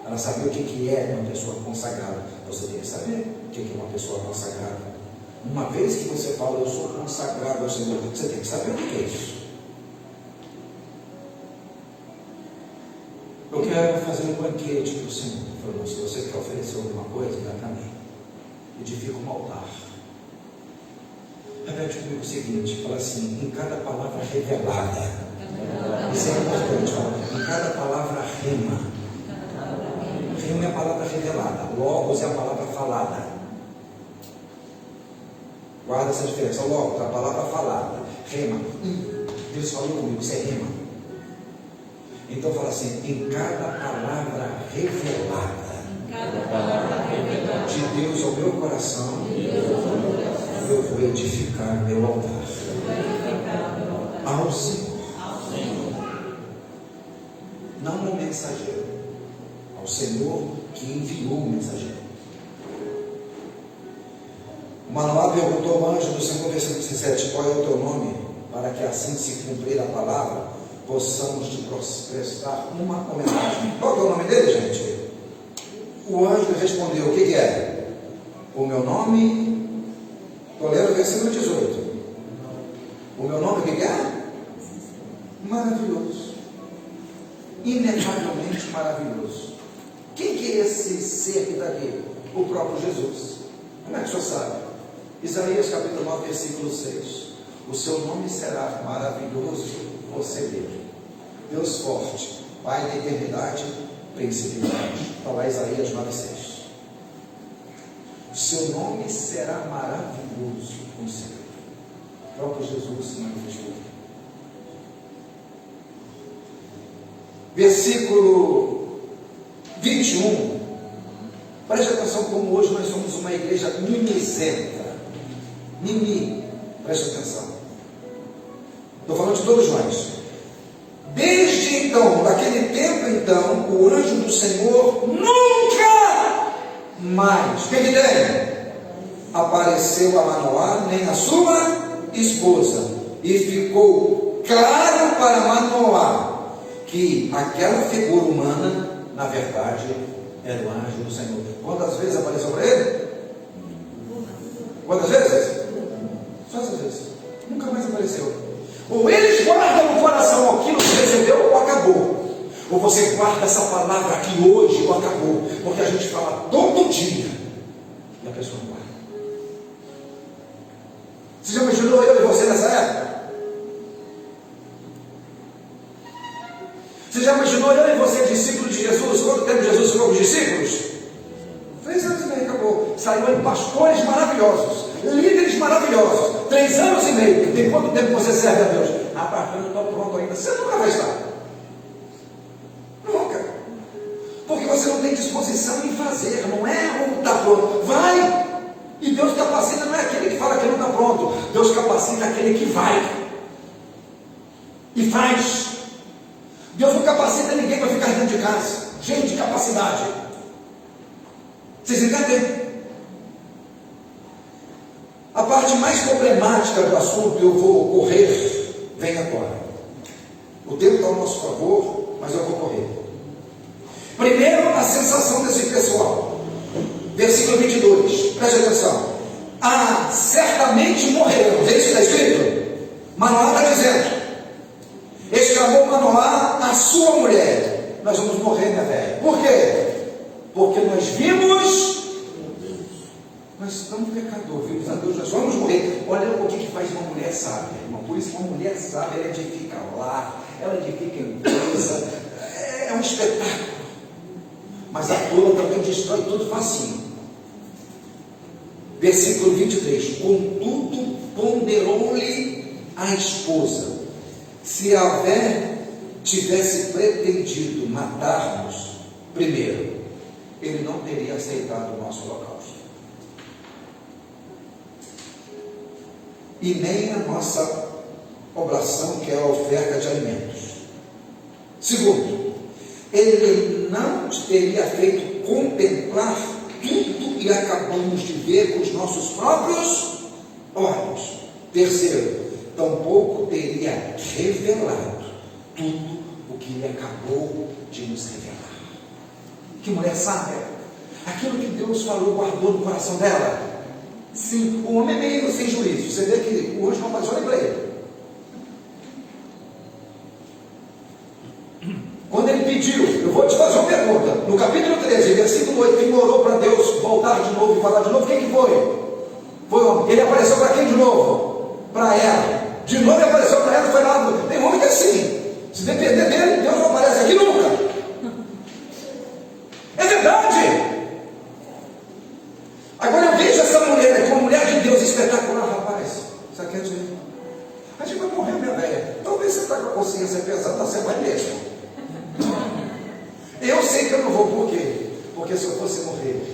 Ela sabia o que é uma pessoa consagrada. Você tem que saber o que é uma pessoa consagrada. Uma vez que você fala, eu sou consagrado ao Senhor, você tem que saber o que é isso. Eu quero fazer um banquete para o Senhor. Falou, se você quer oferecer alguma coisa, dá para mim. Edifica um altar. Repete comigo o seguinte, fala assim, em cada palavra revelada. Isso é importante, ó, em cada palavra rema. Rema é a palavra revelada. Logos é a palavra falada. Guarda essa diferença. Logos é a palavra falada. Rema. Deus falou comigo, isso é rema. Então fala assim, em cada palavra revelada de Deus ao meu coração, eu vou edificar meu altar ao Senhor. Não ao mensageiro, ao Senhor que enviou o mensageiro. Manoá perguntou ao anjo do Senhor, versículo 17, qual é o teu nome? Para que assim se cumprir a palavra, possamos te prestar uma homenagem. Qual é o nome dele, gente? O anjo respondeu, o que é? O meu nome, estou lendo o versículo 18. O meu nome, o que é? Maravilhoso. Inegavelmente maravilhoso. Quem que é esse ser que está aqui? O próprio Jesus. Como é que o senhor sabe? Isaías capítulo 9, versículo 6. O seu nome será maravilhoso, conselheiro, Deus forte, Pai da eternidade, príncipe da paz. Está lá Isaías 9, 6. O seu nome será maravilhoso, conselheiro. O próprio Jesus se manifestou. Versículo 21. Preste atenção como hoje nós somos uma igreja mimizenta. Mimi, preste atenção. Estou falando de todos nós. Desde então, daquele tempo então, o anjo do Senhor nunca mais, o que tem? Apareceu a Manoá, nem a sua esposa. E ficou claro para Manoá que aquela figura humana, na verdade, era o anjo do Senhor. Quantas vezes apareceu para ele? Quantas vezes? Só essas vezes. Nunca mais apareceu. Ou eles guardam no coração aquilo que recebeu ou acabou. Ou você guarda essa palavra aqui hoje ou acabou. Porque a gente fala todo dia e a pessoa não guarda. Você já imaginou eu e você nessa época? Você já imaginou eu e você, discípulo de Jesus? Quanto tempo Jesus ficou com os discípulos? 3 anos e meio, acabou. Saiu em pastores maravilhosos, líderes maravilhosos. 3 anos e meio. Tem quanto tempo você serve a Deus? Ah, pastor, eu não estou pronto ainda. Você nunca vai estar. Nunca. Porque você não tem disposição em fazer. Não é ou está pronto. Vai. E Deus capacita, não é aquele que fala que não está pronto. Deus capacita aquele que vai. E faz. Deus não capacita ninguém para ficar dentro de casa. Gente de capacidade. Vocês entendem? A parte mais problemática do assunto, eu vou correr, vem agora. O tempo está ao nosso favor, mas eu vou correr. Primeiro, a sensação desse pessoal. Versículo 22, preste atenção. Ah, certamente morreremos. É isso que está escrito? Manoá está dizendo. Exclamou Manoá a sua mulher: nós vamos morrer, minha velha. Por quê? Porque nós vimos, nós estamos pecadores, vimos a Deus, nós vamos morrer. Olha o que faz uma mulher sábia, irmão. Por isso, uma mulher sábia, ela edifica lar, ela edifica empresa, é um espetáculo. Mas a tola também destrói tudo facinho. Versículo 23. Contudo, ponderou-lhe a esposa: se Abé tivesse pretendido matar-nos, primeiro, ele não teria aceitado o nosso holocausto, e nem a nossa oblação, que é a oferta de alimentos. Segundo, ele não teria feito contemplar tudo que acabamos de ver com os nossos próprios olhos. Terceiro, tampouco teria revelado tudo o que ele acabou de nos revelar. Que mulher sábia! Aquilo que Deus falou, guardou no coração dela. Sim, o homem é meio sem juízo. Você vê que o anjo não apareceu nem para ele. Quando ele pediu, eu vou te fazer uma pergunta, no capítulo 13, versículo 8, ele orou para Deus voltar de novo e falar de novo, quem que foi? Foi o homem. Ele apareceu para quem de novo? Para ela. De novo ele apareceu para ela, foi lá. Tem homem que é assim, se depender dele, Deus não aparece aqui nunca. É verdade. Agora eu vejo essa mulher, como mulher de Deus espetacular, rapaz. Isso aqui é de... A gente vai morrer, minha velha. Talvez você está com a consciência pesada, você vai mesmo. Eu sei que eu não vou, por quê? Porque se eu fosse morrer,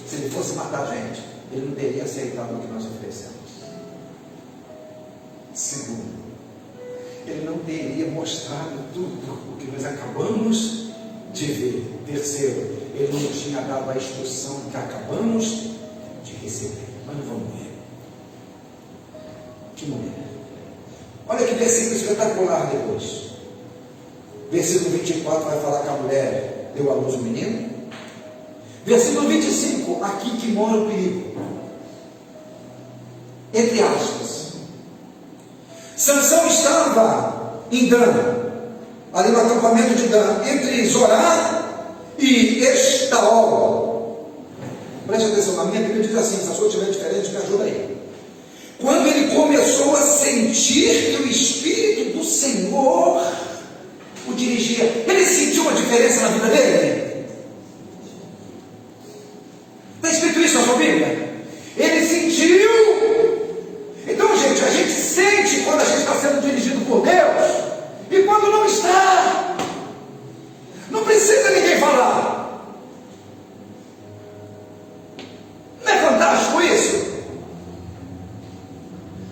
se ele fosse matar a gente, ele não teria aceitado o que nós oferecemos. Segundo, ele não teria mostrado tudo o que nós acabamos de ver. Terceiro, ele não tinha dado a instrução que acabamos de receber. Mas não vamos morrer. Que mulher! Olha que versículo espetacular depois. Versículo 24 vai falar que a mulher deu à luz um menino. Versículo 25, aqui que mora o perigo. Entre aspas, Sansão estava em Dan, ali no acampamento de Dan, entre Zorá e Estaol. Preste atenção, na minha Bíblia diz assim, se a sua estiver diferente, me ajuda aí. Quando ele começou a sentir que o Espírito do Senhor o dirigia, ele sentiu uma diferença na vida dele? Está escrito isso na sua Bíblia? Ele sentiu. Então, gente, a gente sente quando a gente está sendo dirigido por Deus e quando não está. Não precisa ninguém falar. Não é fantástico isso?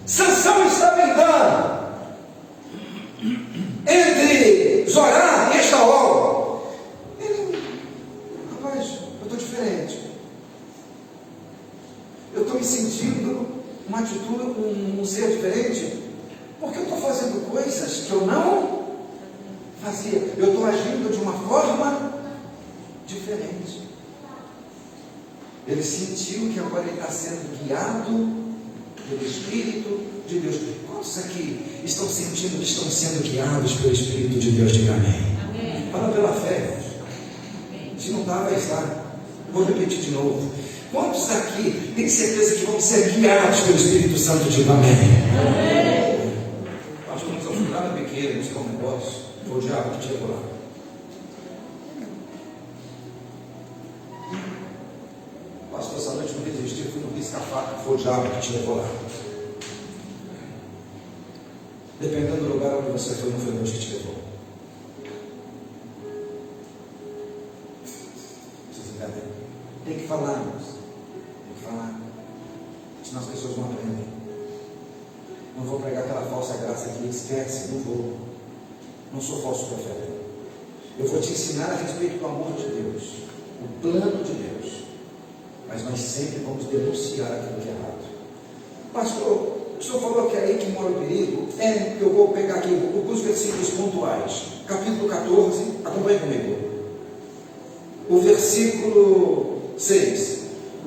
Sansão estava em Dan, entre Zorá e Estaol. Rapaz, eu estou diferente. Eu estou me sentindo uma atitude, um ser diferente, porque eu estou fazendo coisas que eu não fazia. Eu estou agindo de uma forma diferente. Ele sentiu que agora ele está sendo guiado pelo Espírito de Deus. Quantos aqui estão sentindo que estão sendo guiados pelo Espírito de Deus? Diga amém.
Amém.
Fala pela fé. Se não está, vai estar. Vou repetir de novo. Quantos aqui têm certeza que vão ser guiados pelo Espírito Santo? Diga amém. Amém. Acho que nós vamos ficar na pequena, buscar um negócio. Foi o diabo que te levou lá. Pastor, essa noite não resistiu, fui no risca-faca, foi o diabo que te levou lá. Dependendo do lugar onde você foi, não foi Deus que te levou. Vocês entendem? Tem que falar, irmãos. Tem que falar. Senão as pessoas não aprendem. Não vou pregar aquela falsa graça aqui, esquece, não vou. Não sou falso profeta. Eu vou te ensinar a respeito do amor de Deus, o plano de Deus. Mas nós sempre vamos denunciar aquilo que é errado. Pastor, o senhor falou que é aí que mora o perigo? Eu vou pegar aqui os versículos pontuais. Capítulo 14, acompanhe comigo. O versículo 6.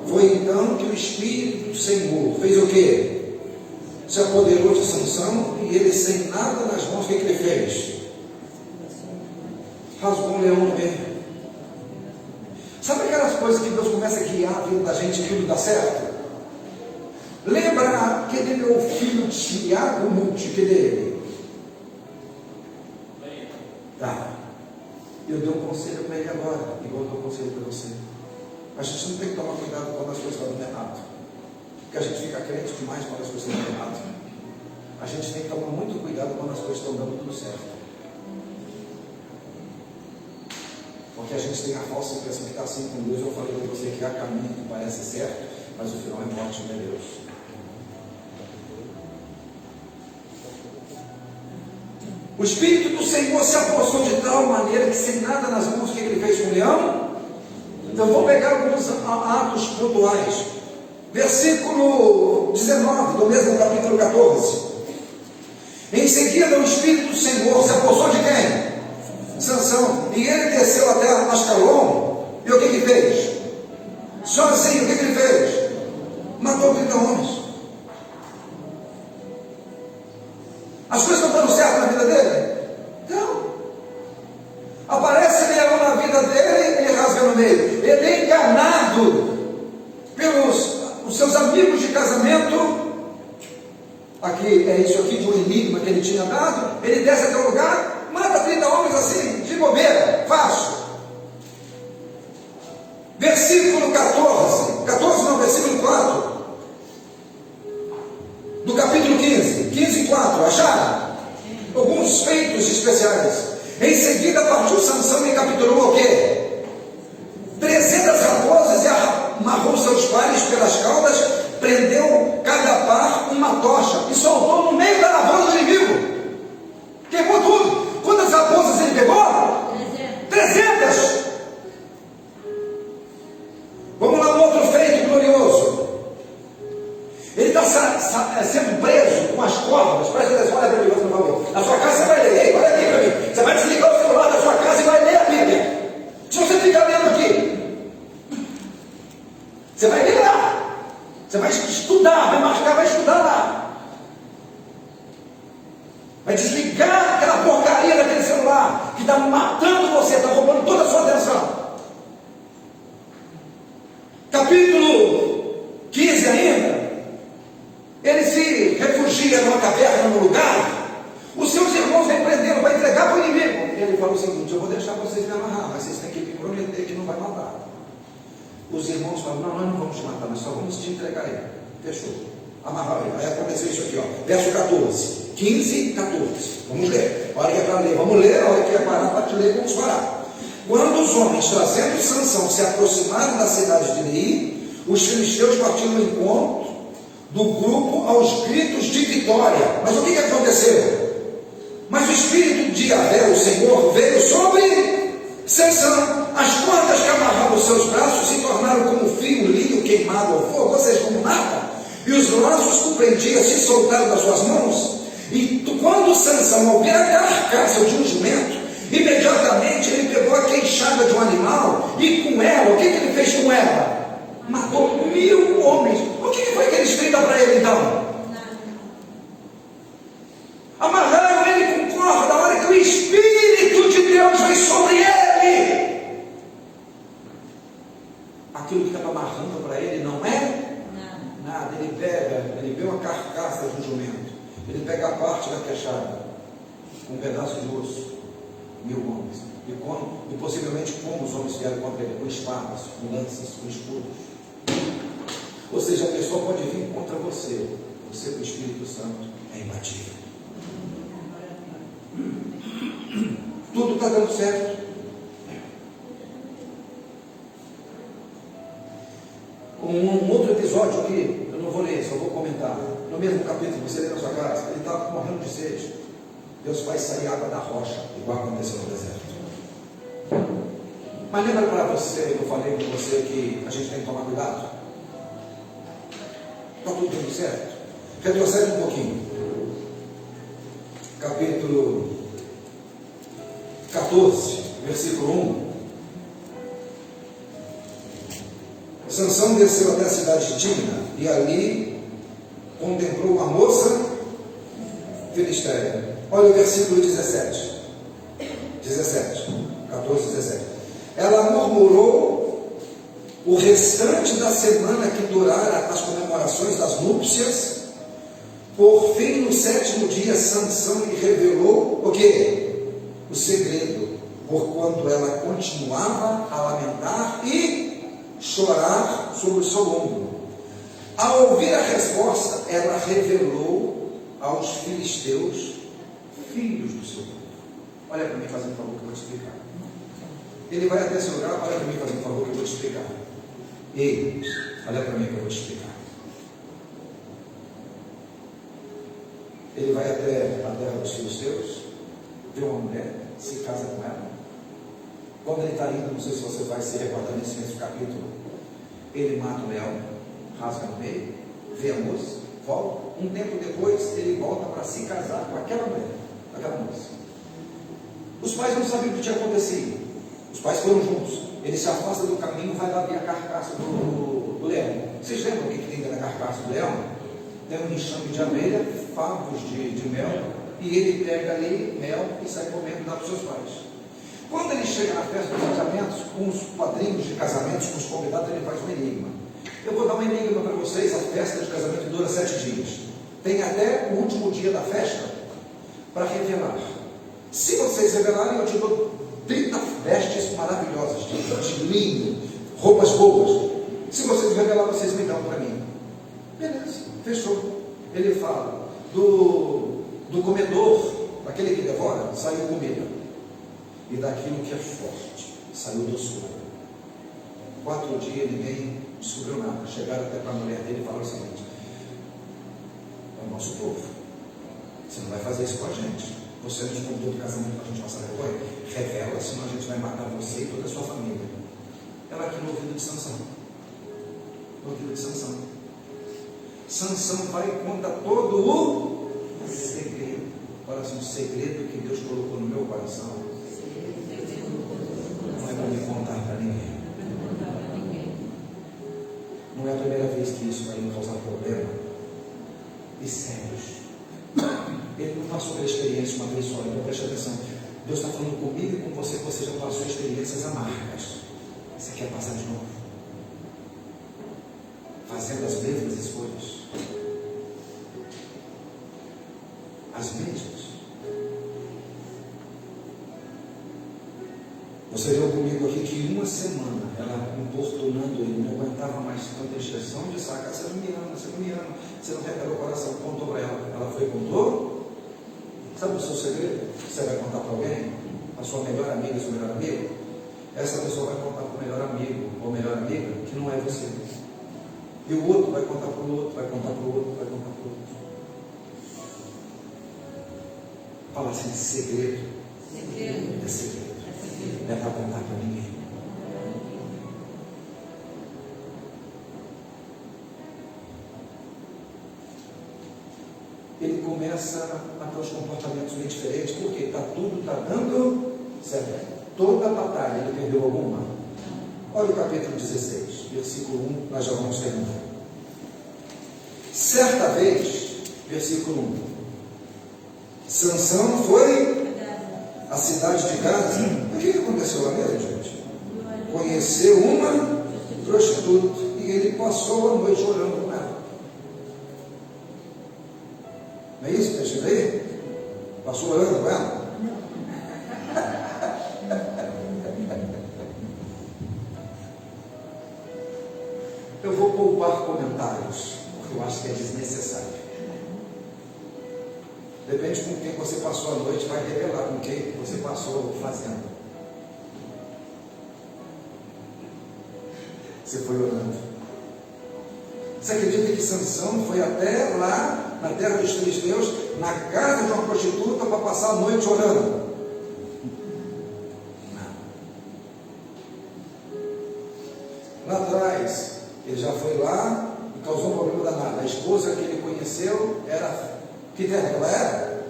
Foi então que o Espírito do Senhor fez o quê? Se apoderou de Sansão, e ele, sem nada nas mãos, o que ele fez? Rasgou um leão no meio. Sabe aquelas coisas que Deus começa a guiar a vida da gente e tudo dá certo? Lembra aquele meu filho Tiago Multi, que dele? Tá. Eu dei um conselho para ele agora, igual eu dou um conselho para você. A gente não tem que tomar cuidado quando as coisas estão dando errado. porque a gente fica crente demais quando as coisas estão erradas. A gente tem que tomar muito cuidado quando as coisas estão dando tudo certo. Porque a gente tem a falsa impressão que está assim com Deus. Eu falei para você que há caminho que parece certo, mas o final é morte, não é Deus. O Espírito do Senhor se apossou de tal maneira que, sem nada nas mãos, o que ele fez com o leão? Então vou pegar alguns atos pontuais. Versículo 19 do mesmo capítulo 14. Em seguida o Espírito do Senhor se apossou de quem? Sansão. E ele desceu até Ascalon. E o que fez? Sozinho, o que ele fez? Matou 30 homens. As coisas estão dando certo na vida dele? Não. Aparece leão na vida dele, ele rasga no meio. Ele é enganado pelos os seus amigos de casamento. Aqui é isso aqui de um enigma que ele tinha dado. Ele desce até o lugar, mata 30 homens assim, de bobeira, fácil. Versículo versículo 4 do capítulo 15:4, acharam? Alguns feitos especiais. Em seguida partiu Sansão e capturou o quê? 300 raposas e amarrou seus pares pelas caudas, prendeu cada par uma tocha e soltou no meio da lavoura do inimigo. Queimou tudo. Quantas raposas ele pegou? 300. Vamos lá no outro feito glorioso. Ele está sendo preso com as cordas. Presta atenção, olha para mim, por favor. Na sua casa você vai ler. Ei, olha aqui para mim. Você vai desligar o celular da sua casa e vai ler a Bíblia. Se você ficar lendo aqui, você vai ler lá. Você vai estudar, vai marcar, vai estudar lá. Vai desligar aquela porcaria daquele celular que está matando você, está roubando toda a sua atenção. Capítulo 15 ainda. Ele se refugia numa caverna, num lugar. Os seus irmãos vêm prendê-lo, vai entregar para o inimigo. Ele falou o seguinte: eu vou deixar vocês me amarrar, mas vocês têm que me prometer que não vai matar. Os irmãos falam: não, nós não vamos te matar, nós só vamos te entregar ele. Fechou. Amarrar ele. Aí aconteceu isso aqui, ó. Verso 14. 15, 14. Vamos ler. A hora que é para ler, vamos ler. A hora que é parar para te ler, vamos parar. Quando os homens, trazendo Sansão, se aproximaram da cidade de Lei, os filisteus partiram no encontro do grupo aos gritos de vitória. Mas o que aconteceu? Mas o Espírito de Yahvé, o Senhor, veio sobre Sansão. As cordas que amarravam os seus braços se tornaram como fio, linho queimado ao fogo, ou seja, como nada. E os laços que o prendiam se soltaram das suas mãos. E quando Sansão ouvir a carcaça de um jumento, imediatamente ele pegou a queixada de um animal e com ela, o que ele fez com ela? Matou 1000 homens. O que foi que eles fizeram para ele então? Amarraram ele com corda. A hora que o Espírito de Deus veio sobre ele, aquilo que estava amarrando para ele não é nada. Ele vê uma carcaça de um jumento, ele pega a parte da queixada, um pedaço de osso, 1000 homens, e possivelmente como os homens vieram contra ele, com espadas, com lanças, com escudos. Ou seja, a pessoa pode vir contra você com o Espírito Santo é imbatível. Tudo está dando certo. Um outro episódio aqui, eu não vou ler, só vou comentar. No mesmo capítulo, você lê na sua casa, ele estava morrendo de sede. Deus faz sair água da rocha, igual aconteceu no deserto. Mas lembra para você, eu falei com você que a gente tem que tomar cuidado? Está tudo dando certo? Retrocede um pouquinho. Capítulo 14, versículo 1. Sansão desceu até a cidade de Timna e ali contemplou uma moça filisteia. Olha o versículo 17. 14, 17. Ela murmurou o restante da semana que durara as comemorações das núpcias. Por fim, no 7º dia, Sansão lhe revelou o quê? O segredo, porquanto ela continuava a lamentar e chorar sobre o seu ombro. Ao ouvir a resposta, ela revelou aos filisteus, filhos do seu povo. Olha para mim, fazendo um favor que eu vou te explicar. Ele vai até esse lugar, olha para mim, fazendo um favor que eu vou te explicar. Ei, olha para mim que eu vou te explicar. Ele vai até a terra dos filisteus, vê uma mulher, se casa com ela. Quando ele está indo, não sei se você vai se recordar nesse mesmo capítulo, ele mata o leão, rasga no meio, vê a moça, volta. Um tempo depois, ele volta para se casar com aquela mulher, aquela moça. Os pais não sabiam o que tinha acontecido. Os pais foram juntos. Ele se afasta do caminho e vai lá ver a carcaça do leão. Vocês lembram o que tem dentro da carcaça do leão? Tem um enxame de abelha, favos de mel, e ele pega ali mel e sai comendo e dá para os seus pais. Quando ele chega na festa dos casamentos, com os padrinhos de casamentos, com os convidados, ele faz um enigma. Eu vou dar um enigma para vocês. A festa de casamento dura 7 dias. Tem até o último dia da festa para revelar. Se vocês revelarem, eu te dou 30 vestes maravilhosas, de linho, roupas boas. Se vocês revelarem, vocês me dão para mim. Beleza, fechou. Ele fala, do comedor, daquele que devora, saiu comida. E daquilo que é forte, saiu doçura. 4 dias ninguém descobriu nada. Chegaram até para a mulher dele e falaram o seguinte: é o nosso povo, você não vai fazer isso com a gente. Você nos convidou do casamento para a gente passar vergonha? Revela, senão a gente vai matar você e toda a sua família. Ela aqui no ouvido de Sansão. No ouvido de Sansão. Sansão vai e conta todo o segredo. Olha assim, o segredo que Deus colocou no meu coração não é para me contar para ninguém. Não é a primeira vez que isso vai me causar problema. E sérios. Ele não passou pela experiência uma vez só. Então preste atenção. Deus está falando comigo e com você, que você já passou experiências amargas. Você quer passar de novo? Fazendo as mesmas escolhas. As mesmas. Você viu comigo aqui que uma semana ela importunando ele, não aguentava mais tanta expressão de saca. Você não me ama, você não me ama, você não revelou o coração. Contou para ela. Ela foi e contou. Sabe o seu segredo? Você vai contar para alguém? A sua melhor amiga, seu melhor amigo? Essa pessoa vai contar para o melhor amigo ou melhor amiga que não é você. E o outro vai contar para o outro, vai contar para o outro, vai contar para o outro. Fala assim, segredo. Segredo. É segredo. Não é para contar para ninguém. Ele começa a ter os comportamentos bem diferentes, porque tudo está dando certo. Toda a batalha, ele perdeu alguma? Olha o capítulo 16, versículo 1, nós já vamos terminar. Certa vez, versículo 1, Sansão foi à cidade de Gaza. O que aconteceu lá mesmo, gente? Conheceu uma prostituta e ele passou a noite orando com ela. Não é isso que está aí? Passou orando com ela? Eu vou poupar comentários, porque eu acho que é desnecessário. Depende com quem você passou a noite, vai revelar com quem você passou fazendo. Você foi orando. Você acredita que Sansão foi até lá, na terra dos filisteus, na casa de uma prostituta, para passar a noite orando? Não. Lá atrás, ele já foi lá e causou um problema danado. A esposa que ele conheceu era... Que terra ela era?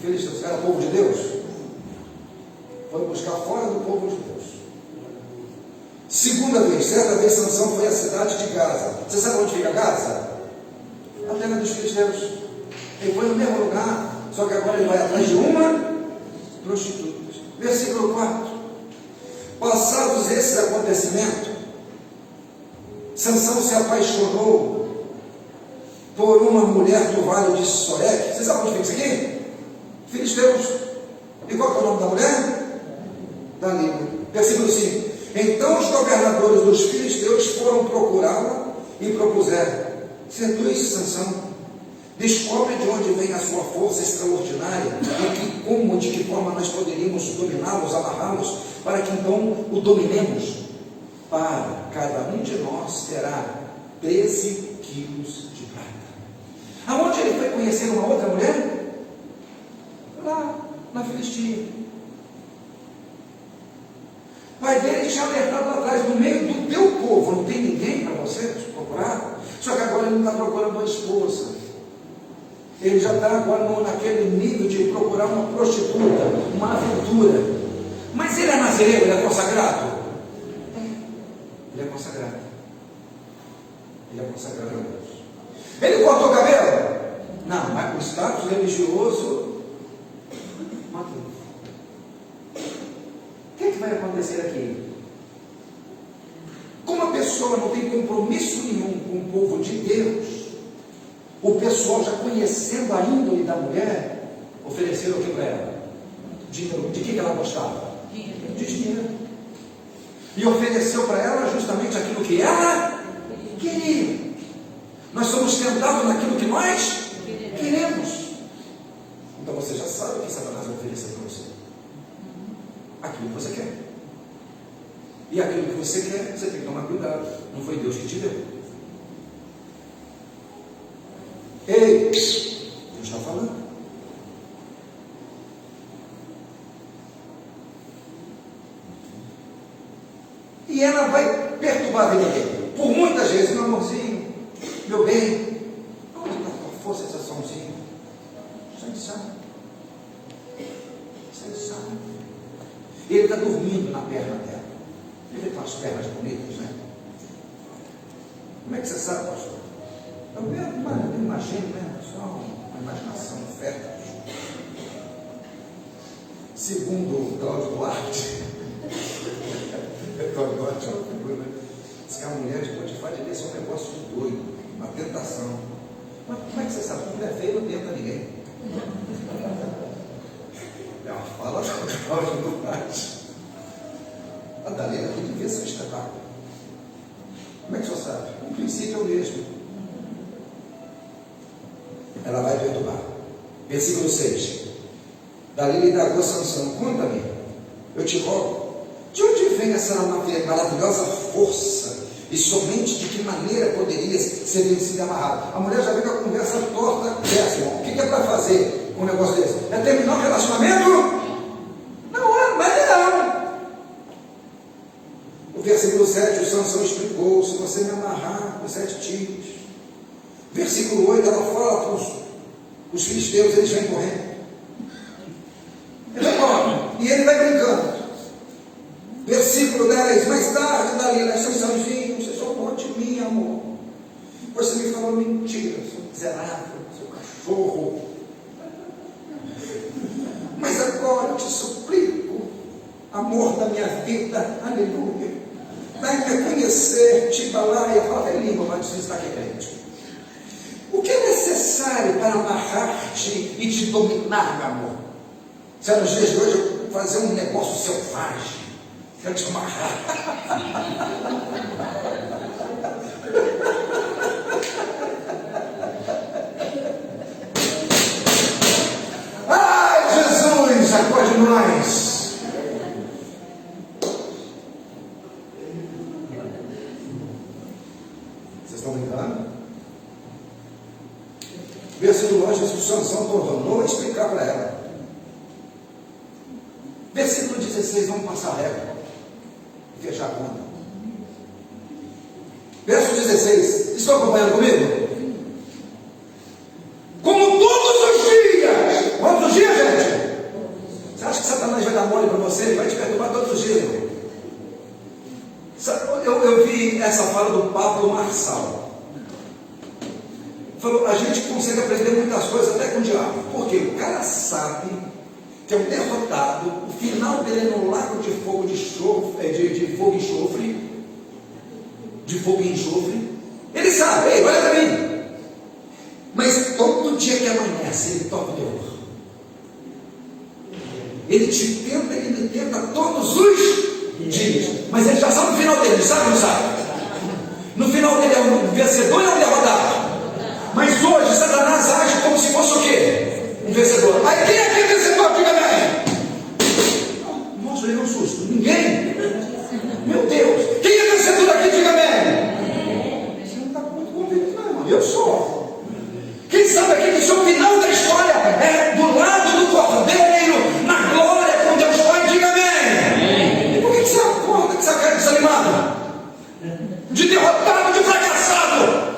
Filisteus. Era povo de Deus? Foi buscar fora do povo de Deus. Segunda vez, certa vez Sansão foi à cidade de Gaza. Você sabe onde fica Gaza? A terra dos filisteus. Ele foi no mesmo lugar, só que agora ele vai atrás de uma prostituta. Versículo 4. Passados esses acontecimentos, Sansão se apaixonou por uma mulher do vale de Sorek. Vocês sabem onde fica isso aqui? Filisteus. E qual é o nome da mulher? Dalila. Versículo 5. Então os governadores dos filisteus foram procurá-la e propuseram: Seduz Sansão. Descobre de onde vem a sua força extraordinária e de que forma nós poderíamos dominá-los, amarrá-los, para que então o dominemos. Para cada um de nós terá 13 quilos de prata. Aonde ele foi conhecer uma outra mulher? Lá, na Filistia. O pai dele tinha alertado lá atrás, no meio do teu povo, não tem ninguém para você procurar? Só que agora ele não está procurando uma esposa. Ele já está agora naquele nível de procurar uma prostituta, uma aventura. Mas ele é nazireu, ele é consagrado? Ele é consagrado. Ele é consagrado a Deus. Ele cortou o cabelo? Não, mas com status religioso, matou. O que vai acontecer aqui? Como a pessoa não tem compromisso nenhum com o povo de Deus, o pessoal já conhecendo a índole da mulher, ofereceram o que para ela? Dinheiro. De que ela gostava?
Dinheiro.
De dinheiro. E ofereceu para ela justamente aquilo que ela queria. Nós somos tentados naquilo que nós queremos. Então você já sabe o que Satanás vai oferecer para você. Aquilo que você quer. E aquilo que você quer, você tem que tomar cuidado. Não foi Deus que te deu. Ei, Deus está falando. E ela vai perturbar a vida dele. Por muitas vezes, meu amorzinho, meu bem, onde está a tua força, essa açãozinha? Sai, sai. Sai, sai. Ele está dormindo na perna dela. Ele tem as pernas bonitas, né? Como é que você sabe, pastor? Eu imagino, né? Só uma imaginação fértil. Segundo Cláudio Duarte, Cláudio Duarte é uma figura, né? Diz que a mulher de Potifar devia ser um negócio de doido, uma tentação. Mas como é que você sabe? A mulher feia não tenta ninguém. É uma fala do Cláudio Duarte. A Dalila aqui devia ser um espetáculo. Como é que você sabe? O princípio é o mesmo. Ela vai perturbar. Versículo 6. Dalila indagou Sansão: conta-me, eu te rogo, de onde vem essa maravilhosa força? E somente de que maneira poderia ser vencida e amarrada? A mulher já veio com a conversa torta dessa, irmão. O que é para fazer com um negócio desse? É terminar o relacionamento? Não, mas não. O versículo 7, o Sansão explicou: se você me amarrar com 7 tiros. Versículo 8, ela fala para os filisteus, eles vêm correndo. E ele vai brincando. Versículo 10, mais tarde, Dalila, Sansãozinho, você só pode de mim, amor. Você me falou mentira, seu miserável, seu cachorro. Mas agora eu te suplico, amor da minha vida, aleluia, dai-me a conhecer, Tibalaia, fala em língua, mas você está aqui crente. O que é necessário para amarrar-te e te dominar, meu amor? Se é nos dias de hoje eu fazer um negócio selvagem, quero te amarrar. Ai, Jesus, acorde nós. Vocês estão brincando? Versículo 11, o Sansão tornou a explicar para ela. Versículo 16, vamos passar a régua e fechar a conta. Verso 16, estão acompanhando comigo? Como todos os dias. Quantos dias, gente? Você acha que Satanás vai dar mole para você? Ele vai te perturbar todos os dias, irmão. Eu vi essa fala do Pablo Marçal. Falou: a gente consegue aprender muitas coisas até com o diabo. Porque o cara sabe que é um derrotado, o final dele é no lago de fogo, de fogo e enxofre. De fogo e enxofre. Ele sabe, ei, olha para mim. Mas todo dia que amanhece, ele toca o terror. Ele te tenta, ele me tenta todos os dias. Mas ele já sabe o final dele, sabe ou não sabe? No final dele é um vencedor e é um derrotado. Satanás age como se fosse o quê? Um vencedor. Aí quem é que é vencedor? Diga amém. Nossa, eu levei um susto. Ninguém? Meu Deus. Quem é vencedor aqui? Diga amém. Você não está muito convicto, não, irmão. Eu sou. Quem sabe aqui que o seu final da história é do lado do cordeiro, na glória com Deus Pai? Diga amém. E por que você acorda com essa cara desanimada? De derrotado, de fracassado?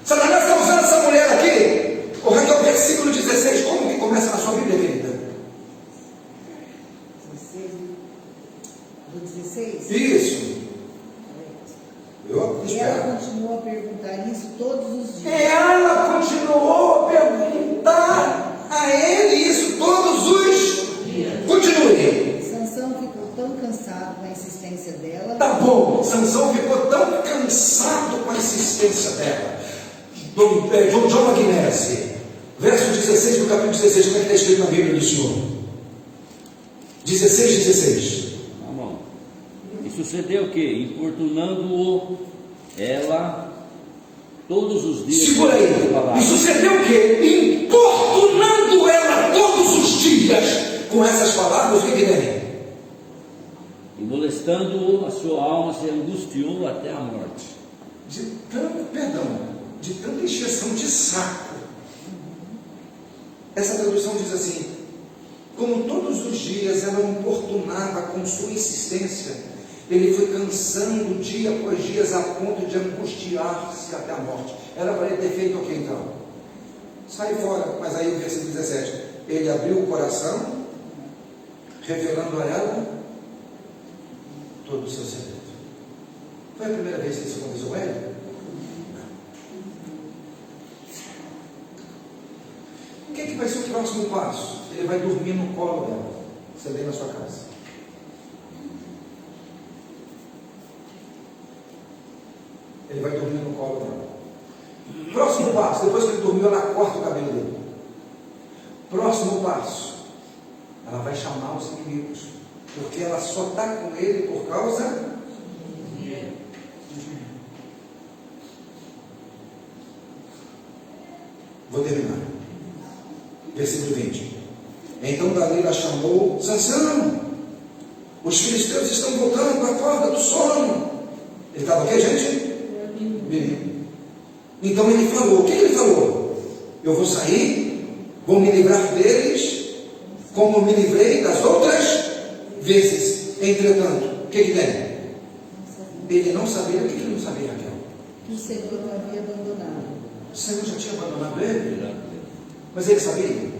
Satanás está usando essa mulher aqui. O Raquel, versículo 16, como que começa na sua Bíblia, querida?
16.
Isso. Eu
E ela
espero.
continuou a perguntar isso todos os dias.
Ela continuou a perguntar a ele isso todos os dias. Continue.
Sansão ficou tão cansado com a insistência dela.
Tá bom, Sansão ficou tão cansado com a insistência dela. John Magnese, verso 16 do capítulo 16, como é que está escrito na Bíblia do Senhor? 16.
Tá bom. E sucedeu que, importunando-o, ela, todos os dias.
Segura aí. E sucedeu o quê? Importunando ela todos os dias com essas palavras, o que tem?
E molestando-o, a sua alma se angustiou até a morte.
De tanta encheção de saco. Essa tradução diz assim: como todos os dias ela o importunava com sua insistência, ele foi cansando dia após dia a ponto de angustiar-se até a morte. Era para ele ter feito o que então? Sai fora. Mas aí o versículo 17, ele abriu o coração, revelando a ela todo o seu segredo. Foi a primeira vez que isso aconteceu com ele? O que vai ser o próximo passo? Ele vai dormir no colo dela. Você vem na sua casa. Ele vai dormir no colo dela. Próximo passo, depois que ele dormiu, ela corta o cabelo dele. Próximo passo, ela vai chamar os inimigos, porque ela só está com ele por causa. Vou terminar. Versículo 20. Então Dalila chamou Sansão. Os filisteus estão voltando para a porta do sono. Ele estava aqui, gente? Menino. Então ele falou. O que ele falou? Eu vou sair, vou me livrar deles, como me livrei das outras vezes. Entretanto, o que tem? Ele não sabia. O que ele não sabia, Raquel?
Que o Senhor o havia abandonado.
O Senhor já tinha abandonado ele? Mas ele sabia?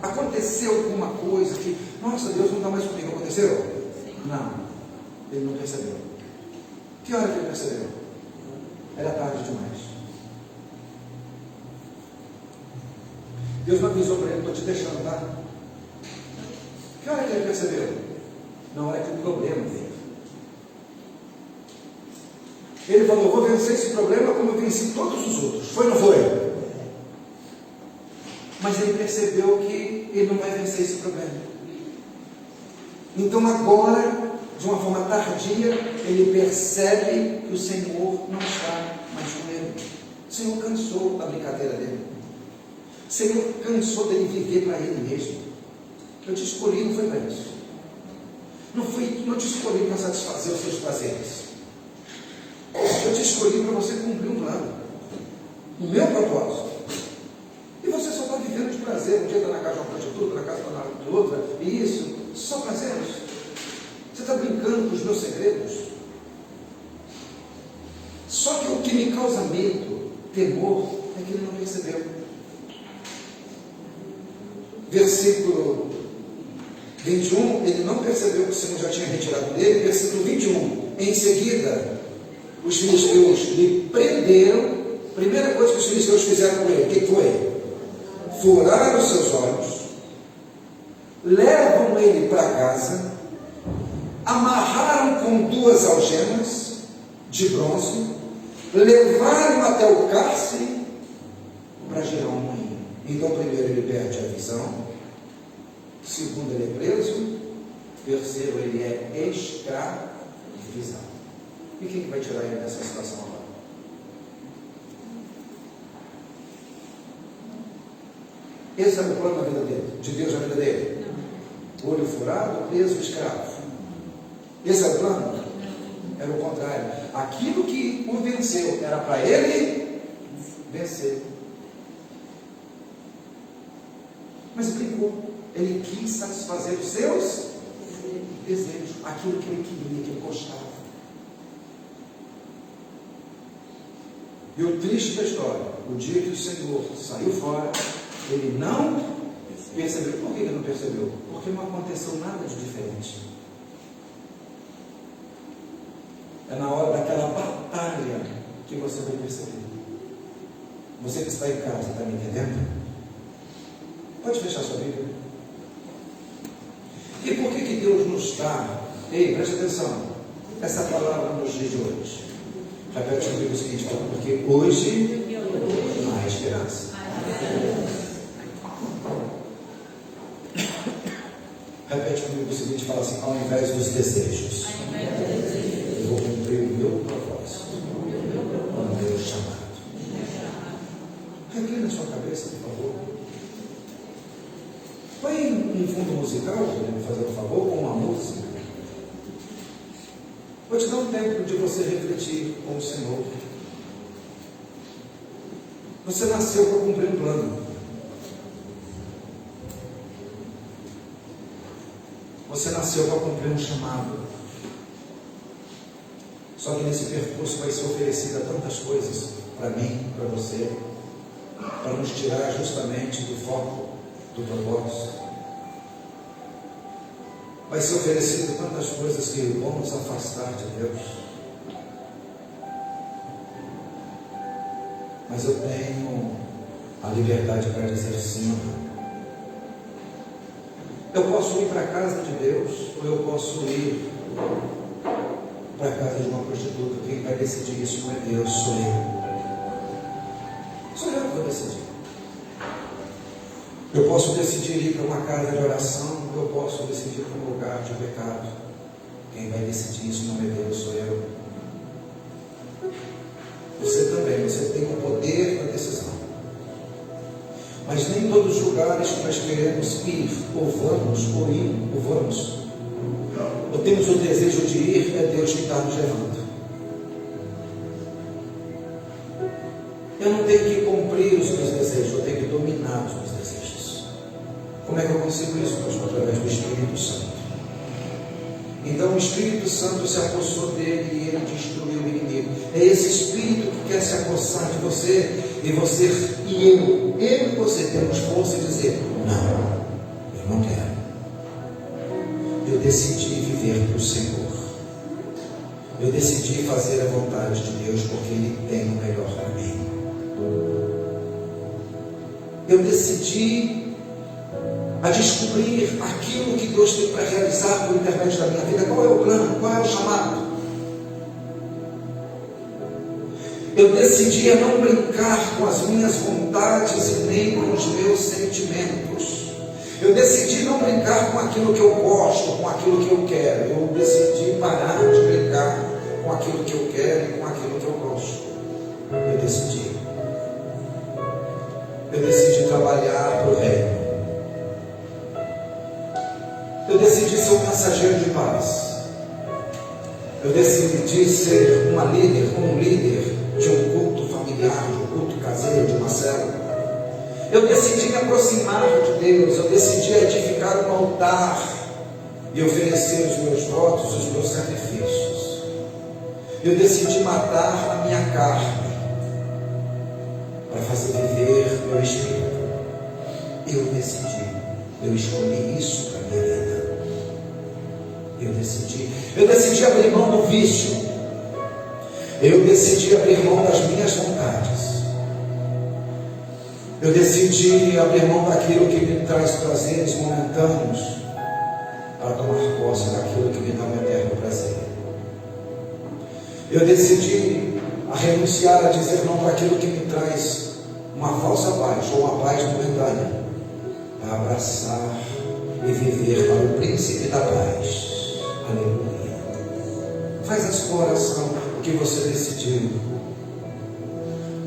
Aconteceu alguma coisa que, nossa, Deus não está mais comigo. Aconteceu? Não. Ele não percebeu. Que hora que ele percebeu? Era tarde demais. Deus não avisou para ele: estou te deixando, tá? Que hora que ele percebeu? Na hora que o problema veio. Ele falou: vou vencer esse problema como eu venci todos os outros. Foi ou não foi? Mas ele percebeu que ele não vai vencer esse problema. Então agora, de uma forma tardia, ele percebe que o Senhor não está mais com ele. O Senhor cansou da brincadeira dele. O Senhor cansou dele viver para ele mesmo. Eu te escolhi, não foi para isso. Não te escolhi para satisfazer os seus prazeres. Eu te escolhi para você cumprir um plano. O meu propósito. E você só está vivendo de prazer. Um dia está na casa de uma prostituta, na casa de outra, e isso, só prazeres. Você está brincando com os meus segredos. Só que o que me causa medo, temor, é que ele não percebeu. Versículo 21, ele não percebeu que o Senhor já tinha retirado dele. Versículo 21, em seguida, os filisteus lhe prenderam. Primeira coisa que os filisteus fizeram com ele, o que foi? Furaram os seus olhos, levam ele para casa, amarraram com 2 algemas de bronze, levaram até o cárcere para gerar um moinho. Então, primeiro ele perde a visão, segundo ele é preso, terceiro ele é escravizado. E quem que vai tirar ele dessa situação agora? Esse era o plano da vida dele, de Deus na vida dele. Olho furado, preso, escravo. Esse era o plano? Era o contrário. Aquilo que o venceu era para ele vencer. Mas brincou. Ele quis satisfazer os seus desejos, aquilo que ele queria, que ele gostava. E o triste da história, o dia que o Senhor saiu fora, ele não percebeu. Por que ele não percebeu? Porque não aconteceu nada de diferente. É na hora daquela batalha que você vai perceber. Você que está em casa, está me entendendo? Pode fechar sua Bíblia. E por que Deus nos dá? Ei, preste atenção. Essa palavra nos dias de hoje. Repete comigo o seguinte, porque hoje não há esperança. Repete comigo o seguinte, fala assim, ao invés dos desejos, eu vou cumprir o meu propósito, o meu chamado. Reclina na sua cabeça, por favor. Põe um fundo musical, me fazer um favor, com uma música. Vou te dar um tempo de você refletir com o Senhor. Você nasceu para cumprir um plano. Você nasceu para cumprir um chamado. Só que nesse percurso vai ser oferecida tantas coisas para mim, para você, para nos tirar justamente do foco do propósito. Vai ser oferecido tantas coisas que vão nos afastar de Deus. Mas eu tenho a liberdade para dizer sim. Eu posso ir para a casa de Deus, ou eu posso ir para a casa de uma prostituta. Quem vai decidir isso não é Deus, sou eu. Sou eu que vou decidir. Eu posso decidir ir para uma casa de oração, ou eu posso decidir para um lugar de pecado. Quem vai decidir isso não é Deus, sou eu. Você também, você tem o poder da decisão. Mas nem todos os lugares que nós queremos ir, ou temos o desejo de ir, é Deus que está nos levando. Eu não tenho que cumprir os meus desejos, eu tenho que dominar os meus desejos. Como é que eu consigo isso? Através do Espírito Santo. Então o Espírito Santo se apossou dele e ele destruiu o inimigo. É esse Espírito que quer se apossar de você, e você e eu e você temos força de dizer, não, eu não quero. Eu decidi viver para o Senhor. Eu decidi fazer a vontade de Deus, porque Ele tem o melhor para mim. Eu decidi a descobrir aquilo que Deus tem para realizar por intermédio da minha vida. Qual é o plano? Qual é o chamado? Eu decidi a não brincar com as minhas vontades e nem com os meus sentimentos. Eu decidi não brincar com aquilo que eu gosto, com aquilo que eu quero. Eu decidi parar de brincar com aquilo que eu quero e com aquilo que eu gosto. Eu decidi. Eu decidi trabalhar para o reino. Eu decidi ser um mensageiro de paz. Eu decidi ser um líder de um culto familiar, de um culto caseiro, de uma célula. Eu decidi me aproximar de Deus. Eu decidi edificar um altar e oferecer os meus votos, os meus sacrifícios. Eu decidi matar a minha carne para fazer viver meu espírito. Eu decidi. Eu escolhi isso para a minha vida. Eu decidi abrir mão do vício. Eu decidi abrir mão das minhas vontades. Eu decidi abrir mão daquilo que me traz prazeres momentâneos para tomar posse daquilo que me dá um eterno prazer. Eu decidi a renunciar a dizer não para aquilo que me traz uma falsa paz ou uma paz momentânea, para abraçar e viver para o príncipe da paz. Aleluia. Faz a sua oração. que você decidiu.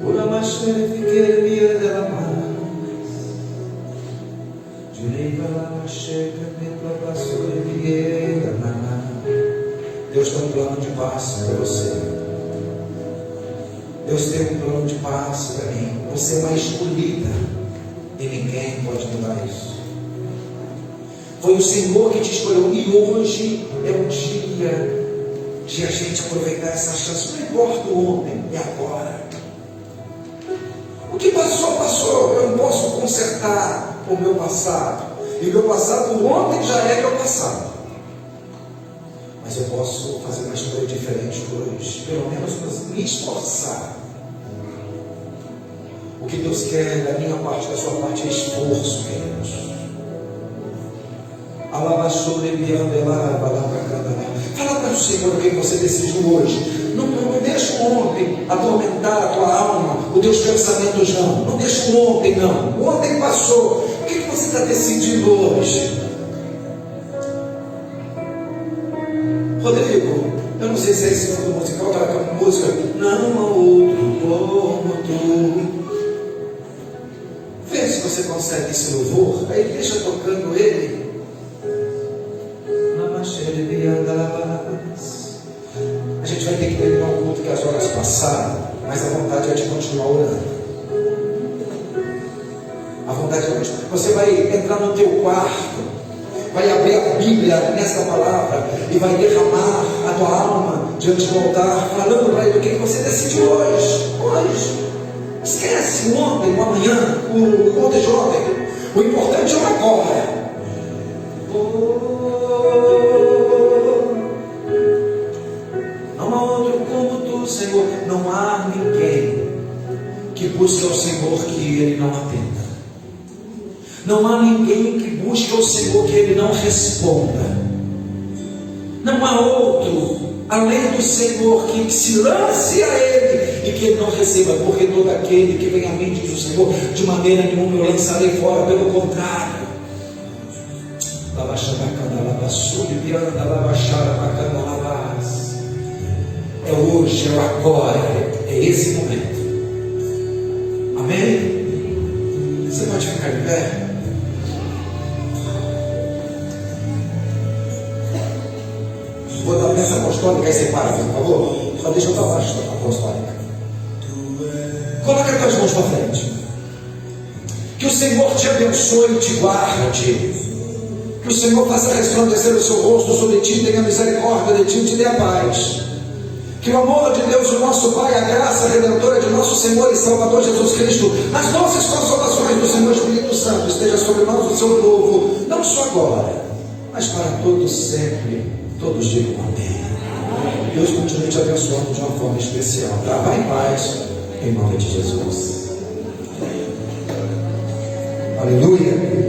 Ora mais fiquei minha dela mais. Deus tem um plano de paz para você. Deus tem um plano de paz para mim. Você é uma escolhida e ninguém pode mudar isso. Foi o Senhor que te escolheu e hoje é o dia de a gente aproveitar essa chance. Não importa o ontem e agora. O que passou, passou. Eu não posso consertar o meu passado. E o meu passado ontem já é meu passado. Mas eu posso fazer uma escolha diferente hoje. Pelo menos me esforçar. O que Deus quer da minha parte, da sua parte, é esforço, queridos. Fala para o Senhor o que você decidiu hoje. Não deixa o ontem atormentar a tua alma, os teus pensamentos não. Não deixa o ontem não. O ontem passou. O que você está decidindo hoje? Rodrigo, eu não sei se é esse fundo musical, está com música. Não há outro como tu. Vê se você consegue esse louvor. Aí deixa tocando ele. A gente vai ter que terminar o culto que as horas passaram, mas a vontade é de continuar orando. A vontade é de continuar. Você vai entrar no teu quarto, vai abrir a Bíblia nessa palavra e vai derramar a tua alma diante do altar, falando para ele o que você decidiu hoje. Hoje. Esquece o ontem, o amanhã, o ontem de ontem. O importante é o agora. Não há outro como tu, Senhor. Não há ninguém que busque ao Senhor que Ele não atenda. Não há ninguém que busque ao Senhor que Ele não responda. Não há outro além do Senhor que se lance a Ele e que Ele não receba, porque todo aquele que vem a mim, diz o Senhor, de maneira nenhuma eu lançarei fora, pelo contrário. É hoje, é o agora, é esse momento. Amém? Você pode ficar de pé? Vou dar a peça apostólica, aí você para, por favor. Só deixa eu dar a peça apostólica. Coloca as tuas mãos para frente. Que o Senhor te abençoe e te guarde. Que o Senhor faça resplandecer o seu rosto sobre ti, tenha misericórdia de ti e te dê a paz. Que o amor de Deus, o nosso Pai, a graça redentora de nosso Senhor e Salvador Jesus Cristo, as doces consolações do Senhor Espírito Santo esteja sobre nós, o seu povo, não só agora, mas para todos sempre. Todos digam amém. Deus continue te abençoando de uma forma especial. Tá? Vai em paz, em nome de Jesus. Aleluia.